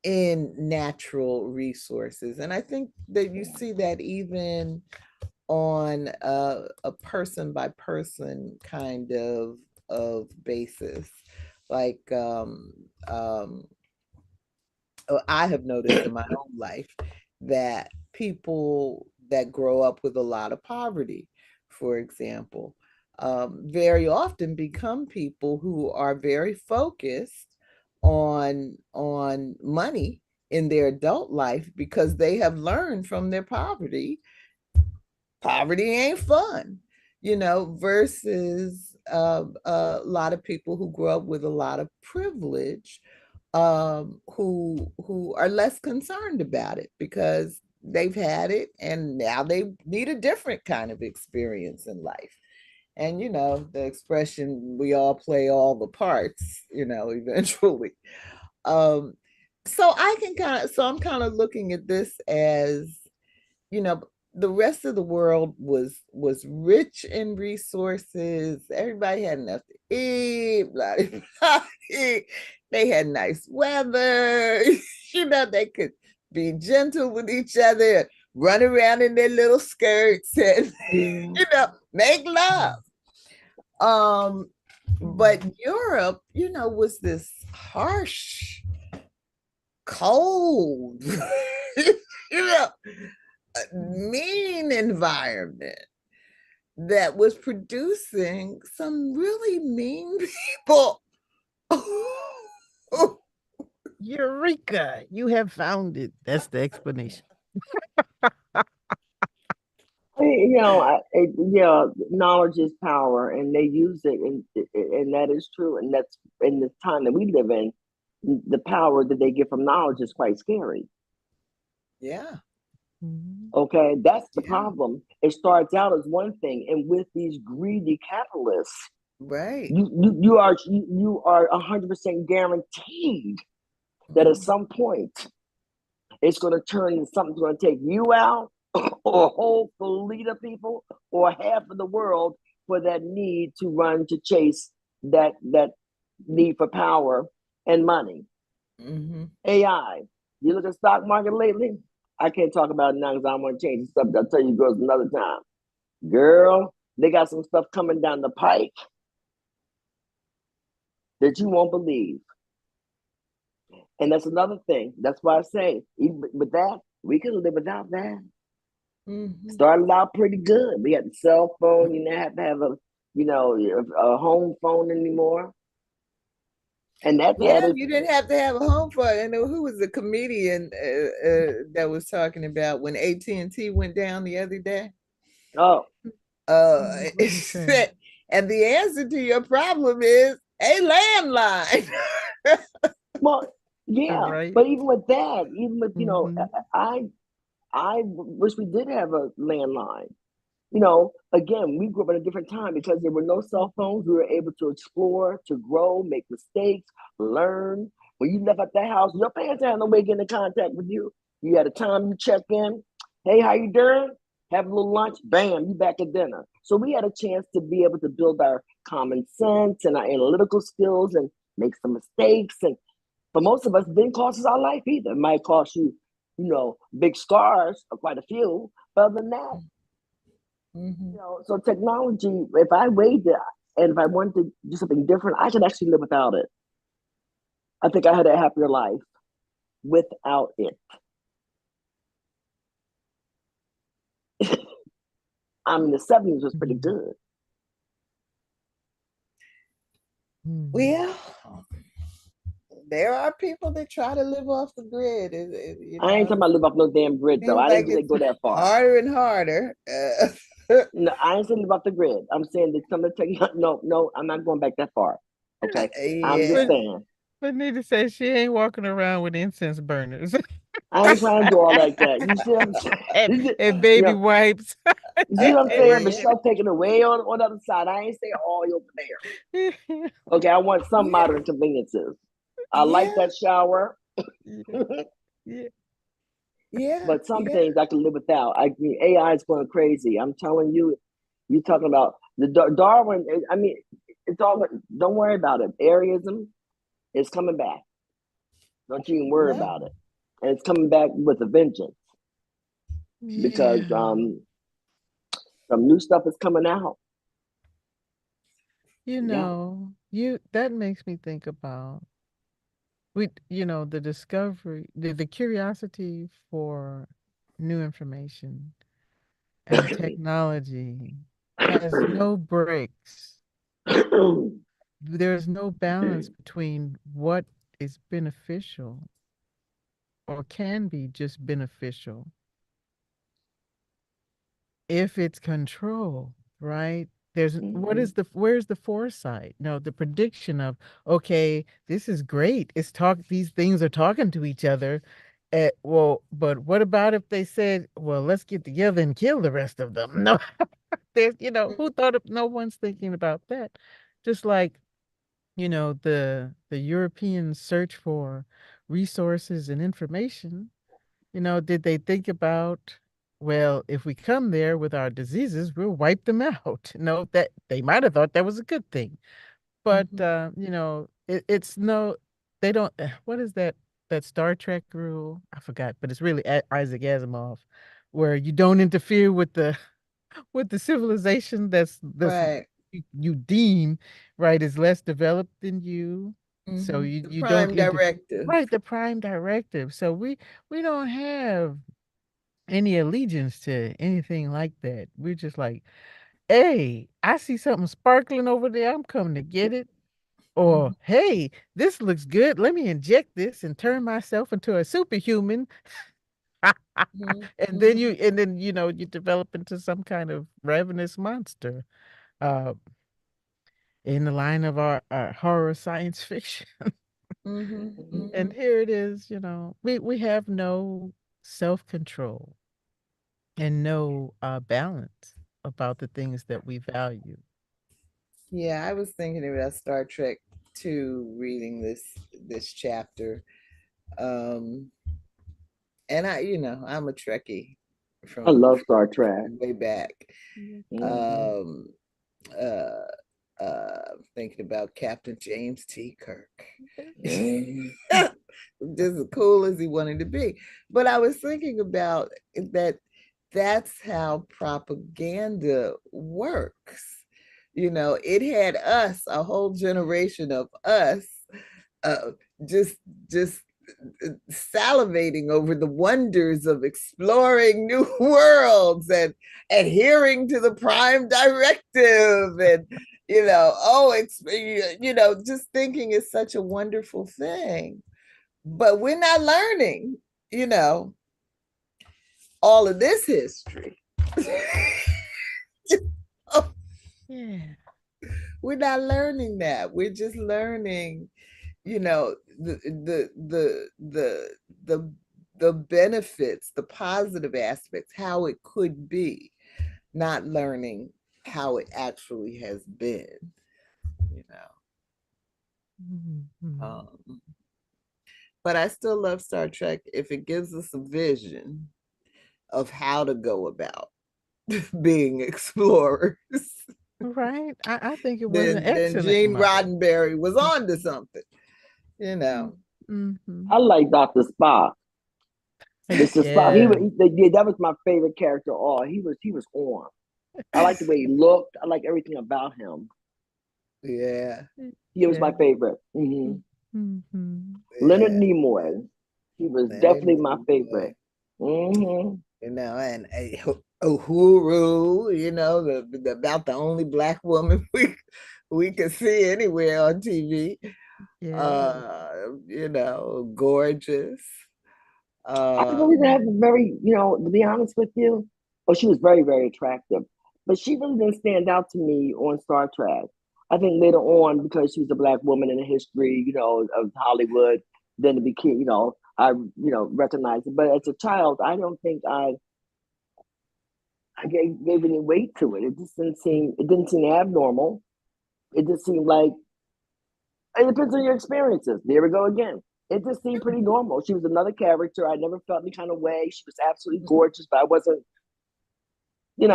in natural resources. And I think that you see that even on a person by person kind of basis. Like I have noticed in my own life that people that grow up with a lot of poverty, for example, very often become people who are very focused on money in their adult life, because they have learned from their poverty ain't fun, versus a lot of people who grow up with a lot of privilege, who are less concerned about it because they've had it and now they need a different kind of experience in life. And the expression, we all play all the parts, eventually. So I'm kind of looking at this as, the rest of the world was rich in resources. Everybody had enough to eat, blah, blah, blah. They had nice weather. They could be gentle with each other, run around in their little skirts, and make love. But Europe, was this harsh, cold, mean environment that was producing some really mean people Eureka! You have found it. That's the explanation. Knowledge is power, and they use it, and that is true. And that's in the time that we live in, the power that they get from knowledge is quite scary. Yeah. Okay, that's the problem. It starts out as one thing, and with these greedy capitalists, right, you are 100% guaranteed that at some point it's going to turn into something that's going to take you out, or a whole fleet of people, or half of the world, for that need to run to chase that need for power and money. AI. You look at stock market lately. I can't talk about it now because I don't want to change the subject. I'll tell you girls another time. Girl, they got some stuff coming down the pike that you won't believe. And that's another thing. That's why I say, even with that, we can live without that. Started out pretty good. We had the cell phone. You didn't have to have a home phone anymore. And that you didn't have to have a home phone. I know who was the comedian that was talking about when AT&T went down the other day. Oh, and the answer to your problem is a landline. Well, yeah, right. But even with that, I wish we did have a landline. Again, we grew up in a different time because there were no cell phones. We were able to explore, to grow, make mistakes, learn. When you left at that house, your parents had no way to get in contact with you. You had a time you check in. Hey, how you doing? Have a little lunch. Bam, you back at dinner. So we had a chance to be able to build our common sense and our analytical skills and make some mistakes. And for most of us, it didn't cost us our life either. It might cost you, big scars, or quite a few. But other than that, so technology, if I weighed it and if I wanted to do something different, I could actually live without it. I think I had a happier life without it. I mean, the 70s was pretty good. Well, there are people that try to live off the grid. I ain't talking about live off no damn grid, though. I didn't think go that far. Harder and harder. No, I ain't saying live off the grid. I'm saying that some of the no, I'm not going back that far. Okay, I'm just saying. But Nita says she ain't walking around with incense burners. I ain't trying to do all like that. You see what I'm saying? And baby wipes. You see what I'm saying? Michelle taking away on the other side. I ain't saying all over there. Okay, I want some modern conveniences. I like that shower. But some things I can live without. AI is going crazy. I'm telling you, you're talking about the Darwin. I mean, it's all. Don't worry about it. Arism is coming back. Don't you even worry about it. And it's coming back with a vengeance because some new stuff is coming out. That makes me think about the discovery, the curiosity for new information and technology has no brakes. There's no balance between what is beneficial or can be just beneficial if it's controlled, right? Where's the foresight? No, the prediction of, okay, this is great. These things are talking to each other. But what about if they said, well, let's get together and kill the rest of them? No, there's, who thought of, no one's thinking about that. Just like, the European search for resources and information, did they think about, well, if we come there with our diseases, we'll wipe them out. No, that they might have thought that was a good thing. But, it's no, they don't, what is that Star Trek rule? I forgot, but it's really Isaac Asimov, where you don't interfere with the civilization that's right. you deem right is less developed than you. So you don't directive. Right, the prime directive. So we don't have any allegiance to anything like that. We're just like, hey, I see something sparkling over there. I'm coming to get it. Or, hey, this looks good. Let me inject this and turn myself into a superhuman. And then you develop into some kind of ravenous monster. Uh, in the line of our horror science fiction. And here it is, we have no self-control and no balance about the things that we value. Yeah, I was thinking about Star Trek 2 reading this chapter. And I'm a Trekkie I love Star Trek. Way back. Thinking about Captain James T. Kirk. Just as cool as he wanted to be. But I was thinking about that's how propaganda works. It had us, a whole generation of us, just salivating over the wonders of exploring new worlds and adhering to the prime directive, and just thinking it's such a wonderful thing. But we're not learning, all of this history. Yeah. We're not learning that. We're just learning, the benefits, the positive aspects, how it could be, not learning how it actually has been, But I still love Star Trek if it gives us a vision of how to go about being explorers. Right. I think it was an excellent. Then Gene Roddenberry was on to something, I like Dr. Spock. Mr. Spock, that was my favorite character. He was on. I like the way he looked. I like everything about him. Yeah. He was my favorite. Leonard Nimoy. He was definitely my favorite. And Uhuru, about the only Black woman we could see anywhere on TV. Gorgeous. I really have a very, to be honest with you, she was very, very attractive, but she really didn't stand out to me on Star Trek. I think later on, because she was a Black woman in the history, of Hollywood, then it became, I recognized it. But as a child, I don't think I gave any weight to it. It didn't seem abnormal. It just seemed like, it depends on your experiences. There we go again. It just seemed pretty normal. She was another character. I never felt any kind of way. She was absolutely gorgeous, but I wasn't, You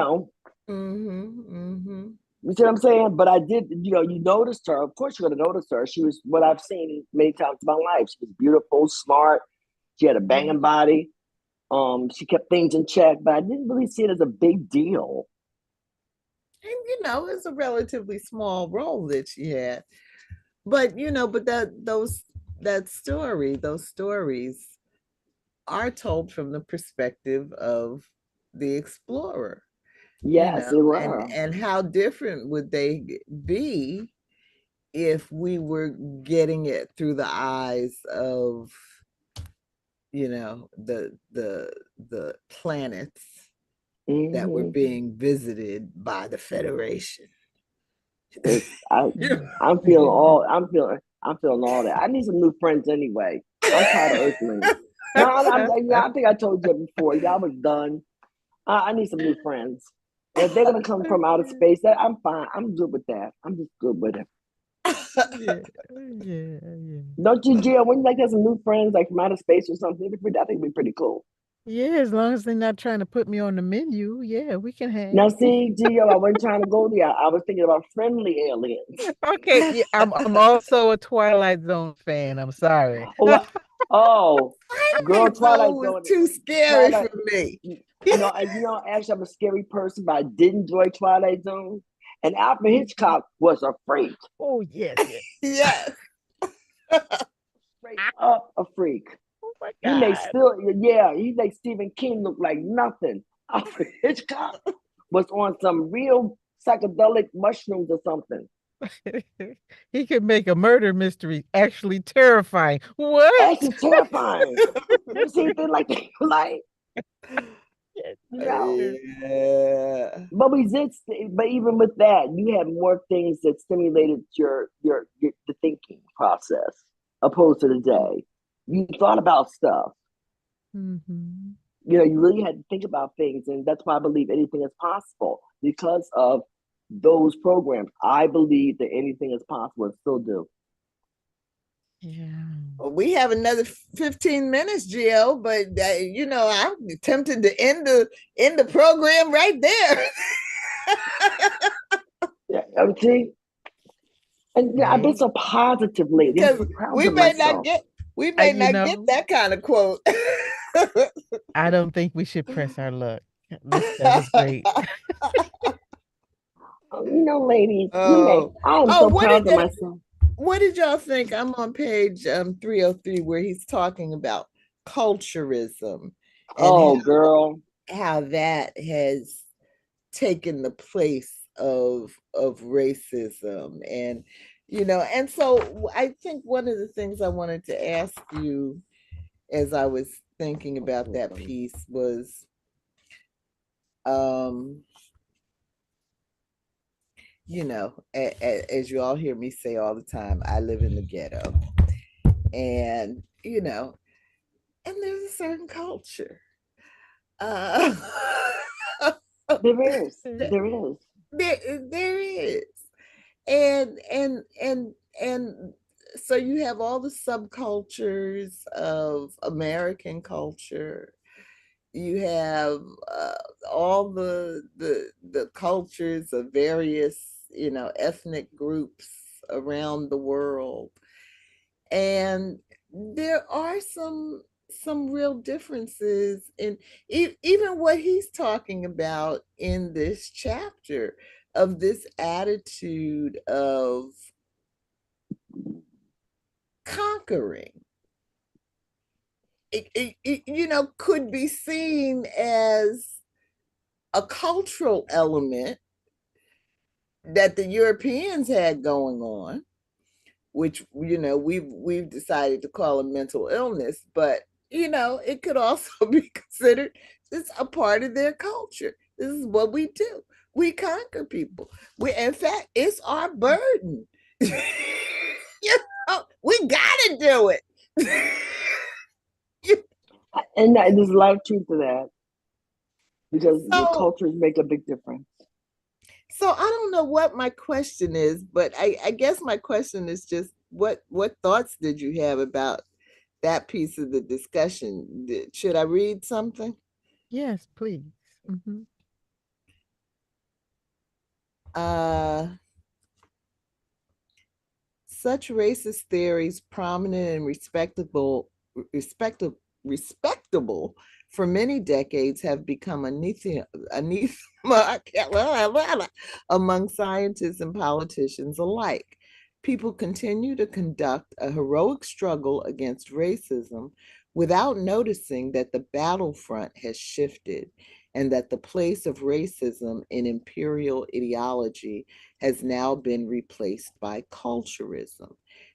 see what I'm saying? But I did, you noticed her. Of course, you're going to notice her. She was what I've seen many times in my life. She was beautiful, smart. She had a banging body. She kept things in check, but I didn't really see it as a big deal. And, it's a relatively small role that she had. But, those stories are told from the perspective of the explorer. Yes, they were. And how different would they be if we were getting it through the eyes of, the planets that were being visited by the Federation. I'm feeling all that. I need some new friends anyway. I'm tired of Earthlings. No, I think I told you before. I was done. I need some new friends. If they're gonna come from outer space, I'm fine. I'm good with that. I'm just good with it. Yeah. Don't you, Jill? Wouldn't you like to have some new friends, like from outer space or something? I think it'd be pretty cool. Yeah, as long as they're not trying to put me on the menu, yeah, we can hang. Now, see, Gio, I wasn't trying to go there. I was thinking about friendly aliens. Okay, yeah, I'm also a Twilight Zone fan. I'm sorry. Girl, Twilight Zone was too scary for me. Actually, I'm a scary person, but I did enjoy Twilight Zone. And Alfred Hitchcock was a freak. Oh, yes. Yes. Straight up a freak. Oh my God. He made Stephen King look like nothing. Alfred Hitchcock was on some real psychedelic mushrooms or something. He could make a murder mystery actually terrifying. What? Actually terrifying. You ever see anything like that? Like, you know. Yeah. But we did, but even with that, you had more things that stimulated your the thinking process opposed to the day. You thought about stuff. Mm-hmm. You know, you really had to think about things, and that's why I believe anything is possible because of those programs. I believe that anything is possible and still do. Yeah. Well, we have another 15 minutes, Gio, but I'm tempted to end the program right there. Yeah, see, and yeah, I've been so positive lately. I'm Because so proud we of may not myself. get You know, that kind of quote. I don't think we should press our luck. That was great. You know, ladies, we may. Oh, I am oh, so proud of myself. what did y'all think? I'm on page 303 where he's talking about culturism and Oh, girl. how that has taken the place of racism. And and so I think one of the things I wanted to ask you as I was thinking about that piece was um as you all hear me say all the time, I live in the ghetto. And and there's a certain culture. Uh, There is. There is. there is. And so you have all the subcultures of American culture. You have all the cultures of various ethnic groups around the world, and there are some real differences in even what he's talking about in this chapter, of this attitude of conquering. Could be seen as a cultural element that the Europeans had going on, which we've decided to call a mental illness, but it could also be considered it's a part of their culture. This is what we do. We conquer people. In fact, it's our burden. We gotta do it. And there's a lot of truth to that because your So, cultures make a big difference. so I don't know what my question is, but I guess my question is just what thoughts did you have about that piece of the discussion? Should I read something? Yes, please. Mm-hmm. Uh, Such racist theories, prominent and respectable for many decades, have become anathema among scientists and politicians alike. People continue to conduct a heroic struggle against racism without noticing that the battlefront has shifted and that the place of racism in imperial ideology has now been replaced by culturism.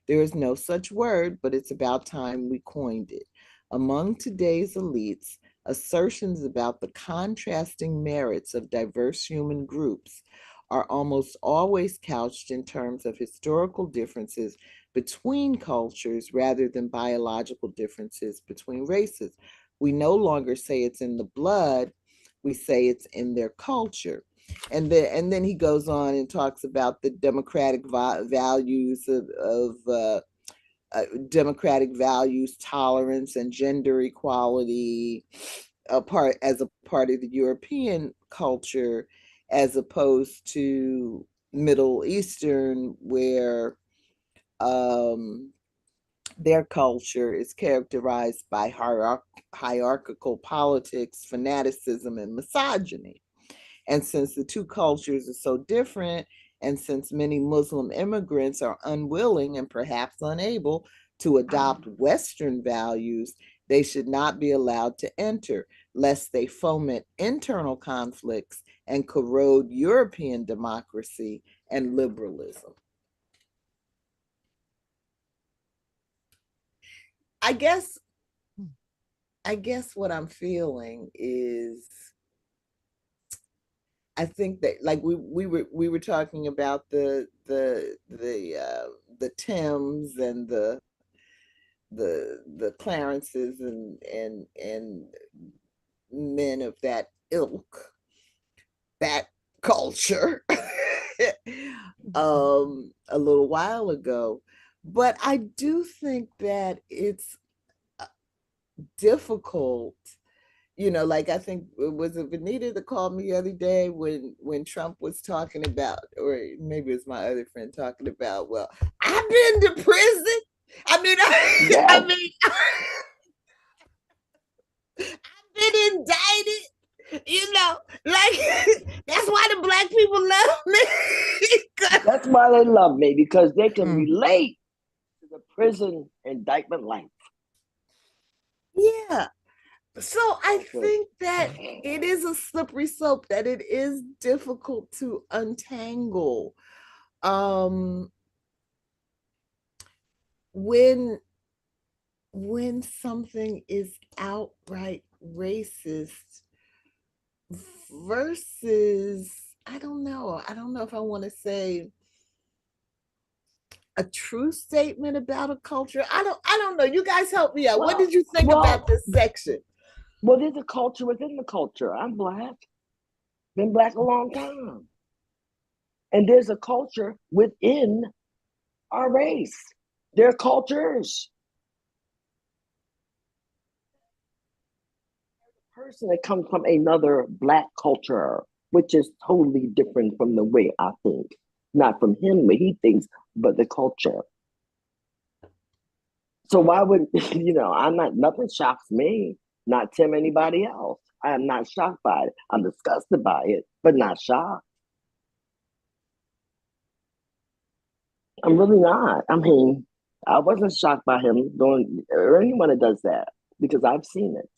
There is no such word, but it's about time we coined it. Among today's elites, assertions about the contrasting merits of diverse human groups are almost always couched in terms of historical differences between cultures rather than biological differences between races. We no longer say it's in the blood, we say it's in their culture. And then he goes on and talks about the democratic values of democratic values, tolerance, and gender equality, as a part of the European culture, as opposed to Middle Eastern, where their culture is characterized by hierarchical politics, fanaticism, and misogyny. And since the two cultures are so different, and since many Muslim immigrants are unwilling and perhaps unable to adopt Western values, they should not be allowed to enter, lest they foment internal conflicts and corrode European democracy and liberalism. I guess what I'm feeling is, I think that, like, we were talking about the Tims and the Clarences and men of that ilk, that culture, a little while ago. But I do think that it's difficult, like, I think it was a Venita that called me the other day when Trump was talking about, or maybe it's my other friend talking about, well, I've been to prison. I mean, Yeah. I mean, I've been indicted. Like, that's why the Black people love me. That's why they love me, because they can relate to the prison indictment life. Yeah. So I think that it is a slippery slope, that it is difficult to untangle. When something is outright racist versus, I don't know if I want to say a true statement about a culture. I don't know. You guys help me out. What did you think about this section? Well, there's a culture within the culture. I'm Black. Been Black a long time. And there's a culture within our race. There are cultures. A person that comes from another Black culture, which is totally different from the way I think. Not from him, what he thinks, but the culture. So why would, nothing shocks me, not Tim, anybody else. I am not shocked by it. I'm disgusted by it, but not shocked. I'm really not. I mean, I wasn't shocked by him doing, or anyone that does that, because I've seen it.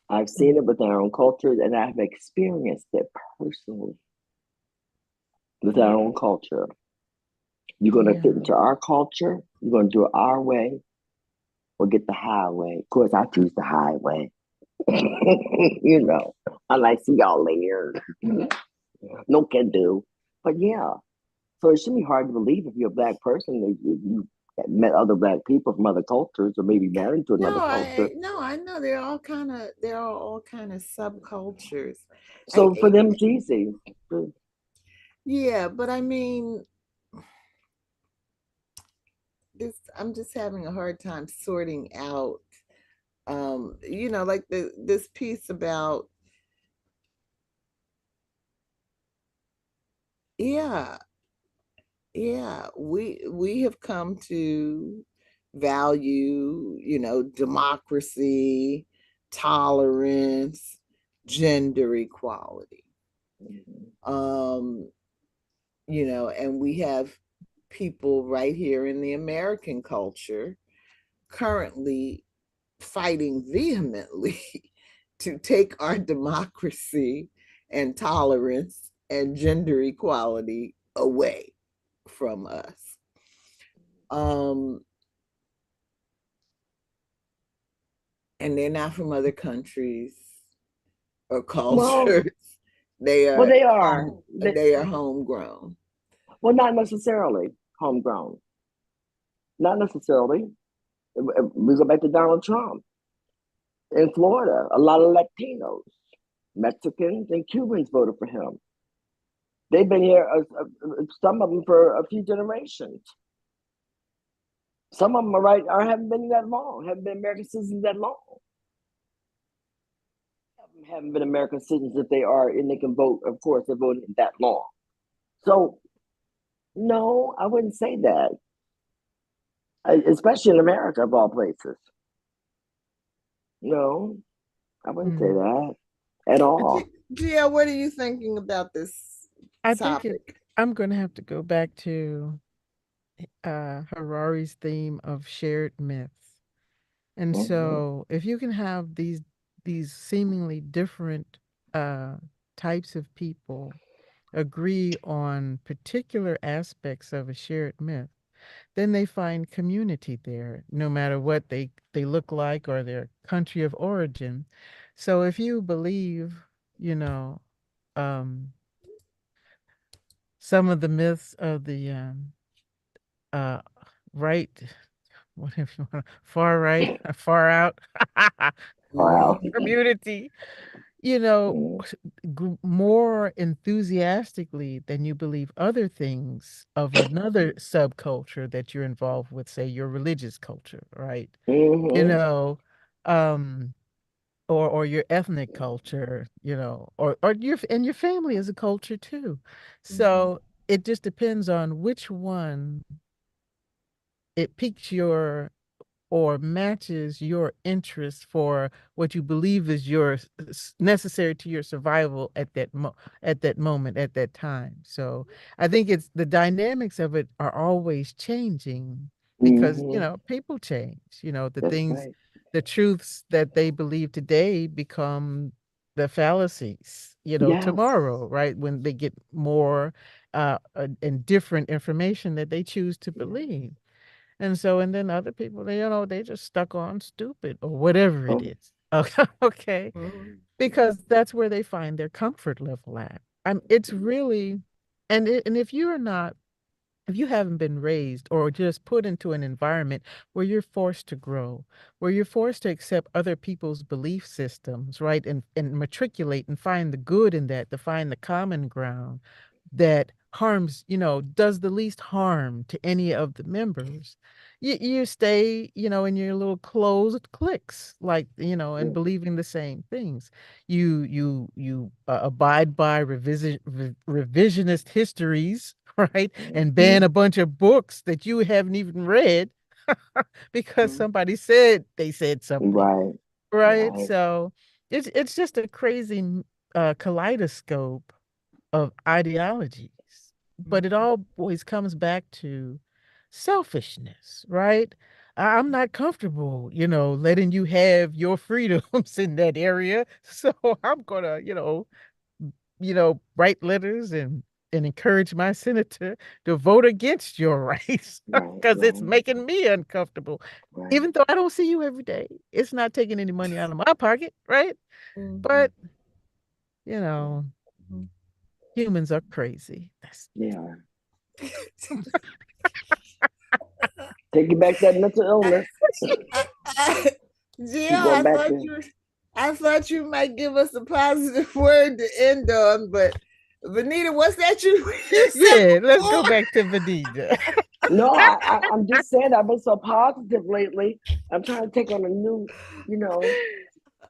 I've seen it with our own cultures, and I've experienced it personally with our own culture. You're going to fit into our culture, you're going to do it our way, or get the highway. Of course, I choose the highway. I like see y'all later. No can do. But yeah, so it shouldn't be hard to believe if you're a Black person that you met other Black people from other cultures, or maybe married to another culture. I know there are all kind of subcultures. So for them, it's easy. Yeah, but I mean, I'm just having a hard time sorting out, like this piece about, yeah, we have come to value, democracy, tolerance, gender equality. And we have people right here in the American culture currently fighting vehemently to take our democracy and tolerance and gender equality away from us. And they're not from other countries or cultures. They are. They are homegrown. Well, not necessarily homegrown. Not necessarily. We go back to Donald Trump. In Florida, a lot of Latinos, Mexicans, and Cubans voted for him. They've been here, some of them, for a few generations. Some of them haven't been that long, haven't been American citizens that long. Some of them haven't been American citizens if they are, and they can vote. Of course, they're voting that long. So, no, I wouldn't say that. Especially in America, of all places. No, I wouldn't say that at all. Gia, what are you thinking about this topic? I'm going to have to go back to Harari's theme of shared myths. And so if you can have these seemingly different types of people agree on particular aspects of a shared myth, then they find community there, no matter what they look like or their country of origin. So if you believe, you know, um, some of the myths of the uh, right, whatever you want, far right, far out Wow. community, you know, Mm-hmm. more enthusiastically than you believe other things of another subculture that you're involved with, say your religious culture, right? You Mm-hmm. know, um, or your ethnic culture, you know, or your and your family is a culture too. So it just depends on which one it piques your or matches your interest for what you believe is necessary to your survival at at that moment, at that time. So I think it's the dynamics of it are always changing because Mm-hmm. people change. The That's things, right. the truths that they believe today become the fallacies. Yes. Tomorrow, right, when they get more and different information that they choose to Yeah. believe. And so, and then other people, they just stuck on stupid or whatever it Oh. is. Okay. Okay. Mhm. Because that's where they find their comfort level at. It's really, and if you haven't been raised or just put into an environment where you're forced to grow, where you're forced to accept other people's belief systems, right? And matriculate and find the good in that, to find the common ground that harms, does the least harm to any of the members. You stay, in your little closed cliques, like, and Mm-hmm. believing the same things. You abide by revisionist histories, right? And ban a bunch of books that you haven't even read because Mm-hmm. somebody said they said something, Right. right? Right. So it's just a crazy kaleidoscope of ideologies, but it always comes back to selfishness, right? I'm not comfortable, letting you have your freedoms in that area, so I'm gonna, write letters and encourage my senator to vote against your rights Right. because it's Right. making me uncomfortable. Right. Even though I don't see you every day, it's not taking any money out of my pocket, right? Mhm. But you know, humans are crazy. That's Yeah. Take it back to that mental illness. Jill, Keep going back there. I thought you might give us a positive word to end on, but Venita, what's that you said yeah. Let's go before? back to Venita. No, I'm just saying I've been so positive lately. I'm trying to take on a new, you know,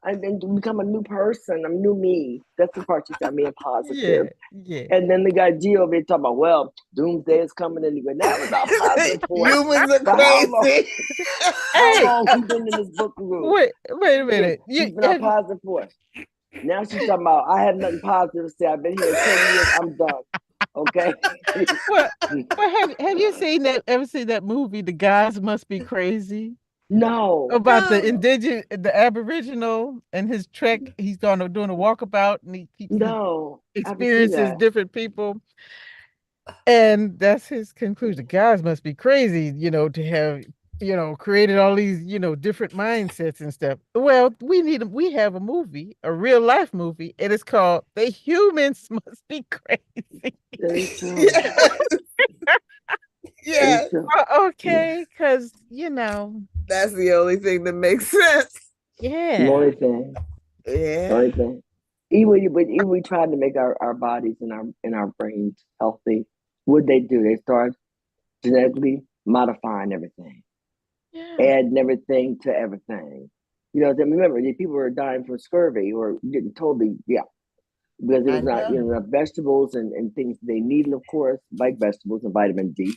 and then become a new person, a new me. That's the part she said, I'm being positive. yeah, yeah. And then the guy G over there talking about, well, doomsday is coming anyway. That was our positive force. Humans are But crazy. how Hey, long we been in this book group? wait a Yeah, minute. she's been our positive force. Now she's talking about I have nothing positive to say. I've been here 10 years. I'm done. Okay. Well, have you seen that? Ever seen that movie? The guys must be crazy. No. About the No. indigenous, the Aboriginal, and his trek. He's going to doing a walkabout, and he No. I haven't seen experiences that. different people, and that's his conclusion. Guys must be crazy, to have created all these different mindsets and stuff. Well, we have a movie, a real life movie, and it's called "The Humans Must Be Crazy." That is true. Yeah. That Yeah. is true. Yeah. Okay, because That's the only thing that makes sense. The yeah, only thing. The Yeah. only thing. Even we tried to make our bodies and our brains healthy. What they do, they start genetically modifying everything, yeah, adding everything to everything. Remember, the people were dying from scurvy or getting totally, yeah, because it I was not, know. enough vegetables and things they needed, of course, like vegetables and vitamin D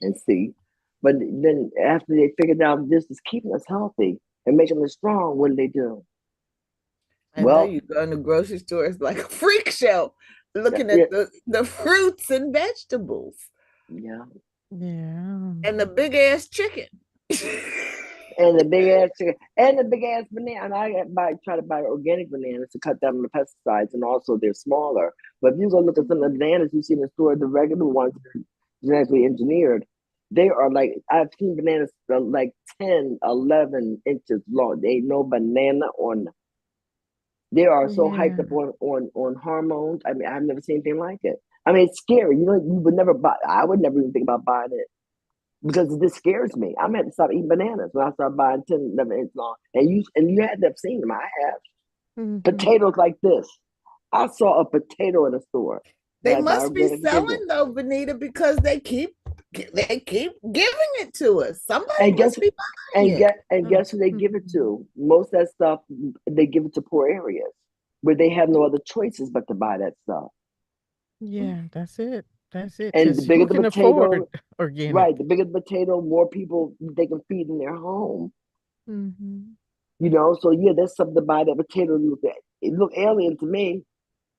and C. But then after they figured out this is keeping us healthy and making us strong, what did they do? I know Well, you go in the grocery store, it's like a freak show looking yeah, at the fruits and vegetables yeah. yeah. and the big ass chicken. And the big ass chicken and the big ass banana. And try to buy organic bananas to cut down on the pesticides, and also they're smaller. But if you go look at some of the bananas you see in the store, the regular ones are genetically engineered. They are like, I've seen bananas like 10, 11 inches long. There ain't no banana on them. They are so hyped Yeah. up on hormones. I mean, I've never seen anything like it. I mean, it's scary. You know, you would never buy. I would never even think about buying it because this scares me. I'm had to stop eating bananas when I start buying 10, 11 inches long. And you had to have seen them. I have Mm-hmm. potatoes like this. I saw a potato in a store. They But I buy must be organic potato. selling though, Venita, because they keep giving it to us. Somebody And guess must be buying it. and guess who they give it Mm-hmm. to? Most of that stuff they give it to poor areas where they have no other choices but to buy that stuff. Yeah, that's it. That's it. And the Because bigger who the can afford potato, organic? right? The bigger the potato, more people they can feed in their home. Mm-hmm. You know, so yeah, there's something to buy that potato. Look at it, looked alien to me.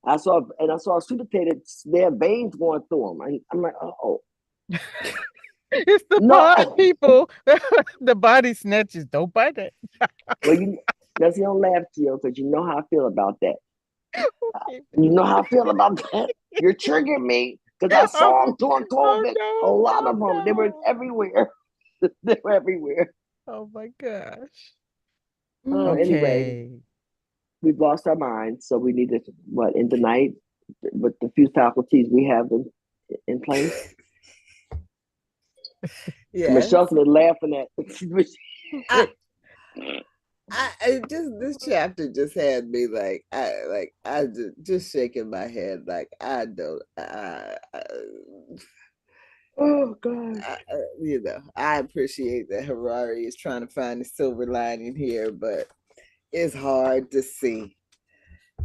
I saw a sweet potato. They have veins going through them. I'm like, oh It's the no. pod people, the body snatchers. Don't buy that. Well, that's you don't laugh, Gio, because you know how I feel about that. Okay. You know how I feel about that. You're triggering me because I saw them during Oh COVID. A no! lot Oh of them. They were no! everywhere. They were everywhere. Oh my gosh. Anyway, Okay. we've lost our minds, so we need to in the night with the few faculties we have in place. Yes. Michelle's been laughing at. I, I just this chapter just had me I just shaking my head like I don't Oh God. I appreciate that Harari is trying to find the silver lining here, but it's hard to see.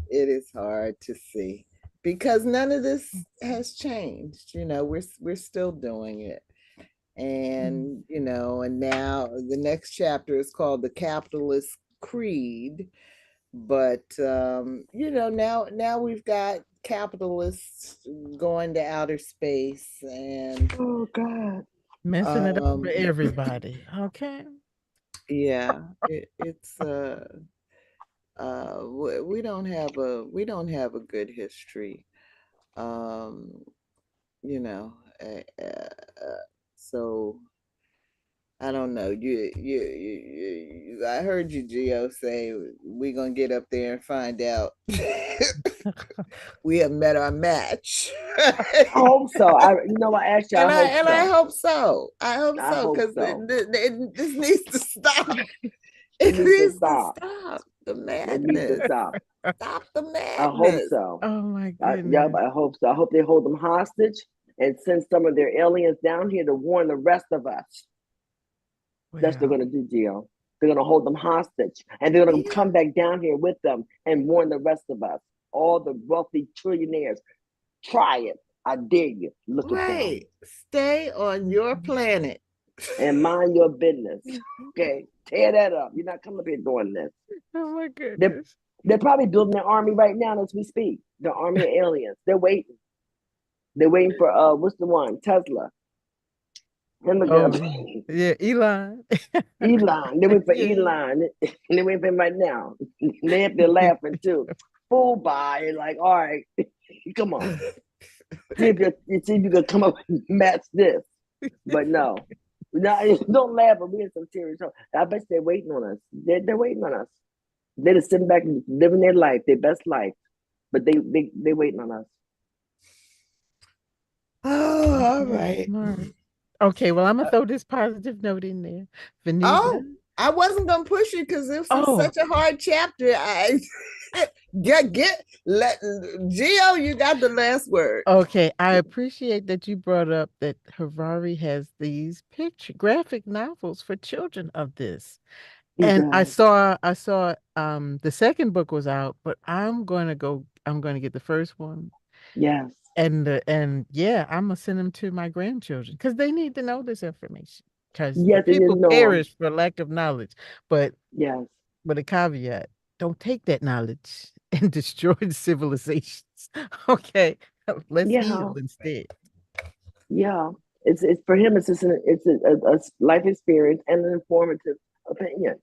It is hard to see because none of this has changed. We're still doing it. And and now the next chapter is called The Capitalist Creed. But now we've got capitalists going to outer space and Oh God. Messing it up for um everybody. Okay. yeah, we don't have a good history. um you know so I don't know. I heard you, Gio, say we're gonna get up there and find out we have met our match. I hope so. Actually, I and I hope and I so. hope so. I hope I so hope because so. this needs to stop. It It needs to needs to stop. stop the It needs to madness. stop. Stop the I hope madness. so. Oh my Yep, goodness. I hope so. I hope they hold them hostage and send some of their aliens down here to warn the rest of us. That's what they're Well, going to do, Gio. They're going to hold them hostage and they're going to Yeah, come back down here with them and warn the rest of us. All the wealthy trillionaires. Try it. I dare you. Look at them right. Stay on your planet. and mind your business. Okay? Tear that up. You're not coming up here doing this. oh my They're, goodness. they're probably building their army right now as we speak. The army of aliens. They're waiting. They're waiting for what's the one? Tesla. Him to get up. Oh yeah, Elon. Elon. They wait for Yeah. Elon. And they wait for him right now. They up there laughing too. Fool by like, all right, come on. See if you can come up and match this. But no. No, don't laugh, but we're in some serious trouble. I bet they're waiting on us. They're waiting on us. They're just sitting back and living their life, their best life. But they waiting on us. Oh, all Okay, right. smart. Okay, well, I'm gonna throw this positive note in there. Oh, Venita. I wasn't gonna push it because this is Oh, such a hard chapter. I let Gio, you got the last word. okay. I appreciate that you brought up that Harari has these picture graphic novels for children of this. He And does. I saw the second book was out, but I'm gonna get the first one. Yes. And yeah, I'm gonna send them to my grandchildren because they need to know this information. Because the Yes, they people didn't know him. perish for lack of knowledge. But Yes. with a caveat, don't take that knowledge and destroy the civilizations. Okay. Let's heal Yeah. instead. Yeah. It's for him. It's just a life experience and an informative opinion.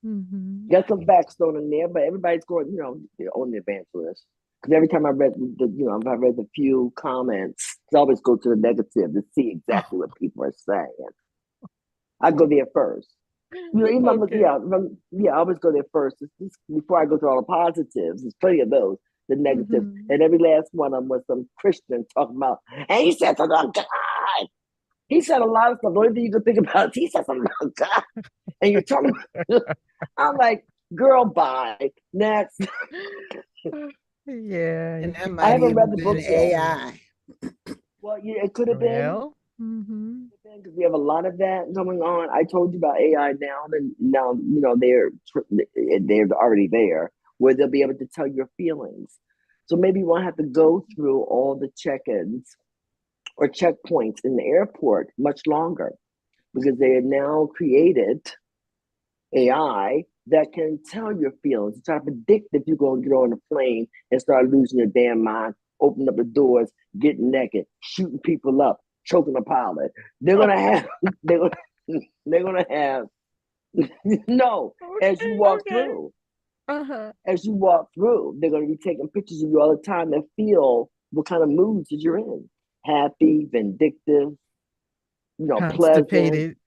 Hmm. Got some facts thrown in there, but everybody's going, they're on the evangelist. Because every time I read I read the few comments, I always go to the negative to see exactly what people are saying. I go there first. Even okay. I always go there first. Just before I go to all the positives, there's plenty of those, the negatives, and every last one of them was some Christian talking about, and he said something about God. He said a lot of stuff. The only thing you can think about is he said something about God, and you're talking. I'm like, girl, bye. Next. Yeah, and that might even read the book AI. Well, yeah, it could have been. Because we have a lot of that going on. I told you about AI now they're already there where they'll be able to tell your feelings. So maybe you won't have to go through all the check-ins or checkpoints in the airport much longer, because they have now created AI that can tell your feelings, try to predict if you're going to get on a plane and start losing your damn mind, open up the doors, getting naked, shooting people up, choking a pilot. They're gonna have no, as you walk through. As you walk through, they're gonna be taking pictures of you all the time that feel what kind of moods that you're in. Happy, vindictive, constipated.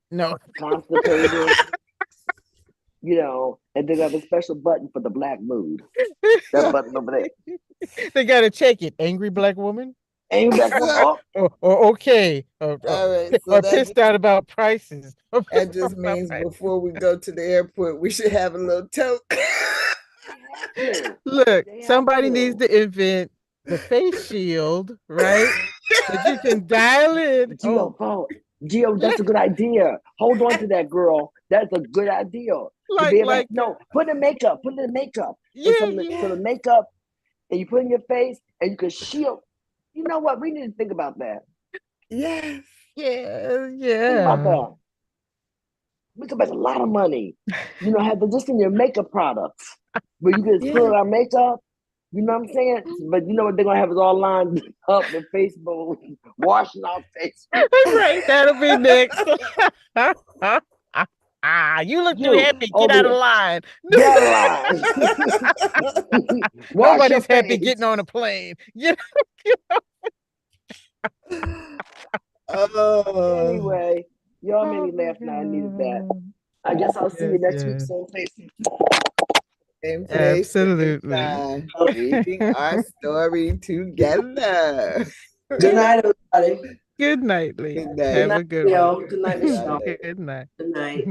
Constipated. And they have a special button for the black mood. That button over there. They gotta check it. Angry black woman. Angry black woman. Or okay. All right. So or pissed out about prices. That just means before we go to the airport, we should have a little toke. Look, somebody needs to invent the face shield, right? That you can dial in. Gio, that's a good idea. Hold on to that, girl. That's a good idea. Put in makeup. Yeah, So the makeup, and you put in your face, and you can shield. You know what? We need to think about that. Yes. Yeah. Think about that. We could make a lot of money. Have just in your makeup products, where you can put our makeup. You know what I'm saying? But you know what they're gonna have is all lined up in Facebook, washing our face. Right, that'll be next. You look too happy. Get out of line. Get out of line. Nobody's happy getting on a plane. Anyway, y'all made me laugh and I needed that. I guess I'll see you next week, same place. Same place. Absolutely. Reading our story together. Good night, everybody. Good night, Lee. Good night. Have a good one. Good night, Michelle. Good night. Good night.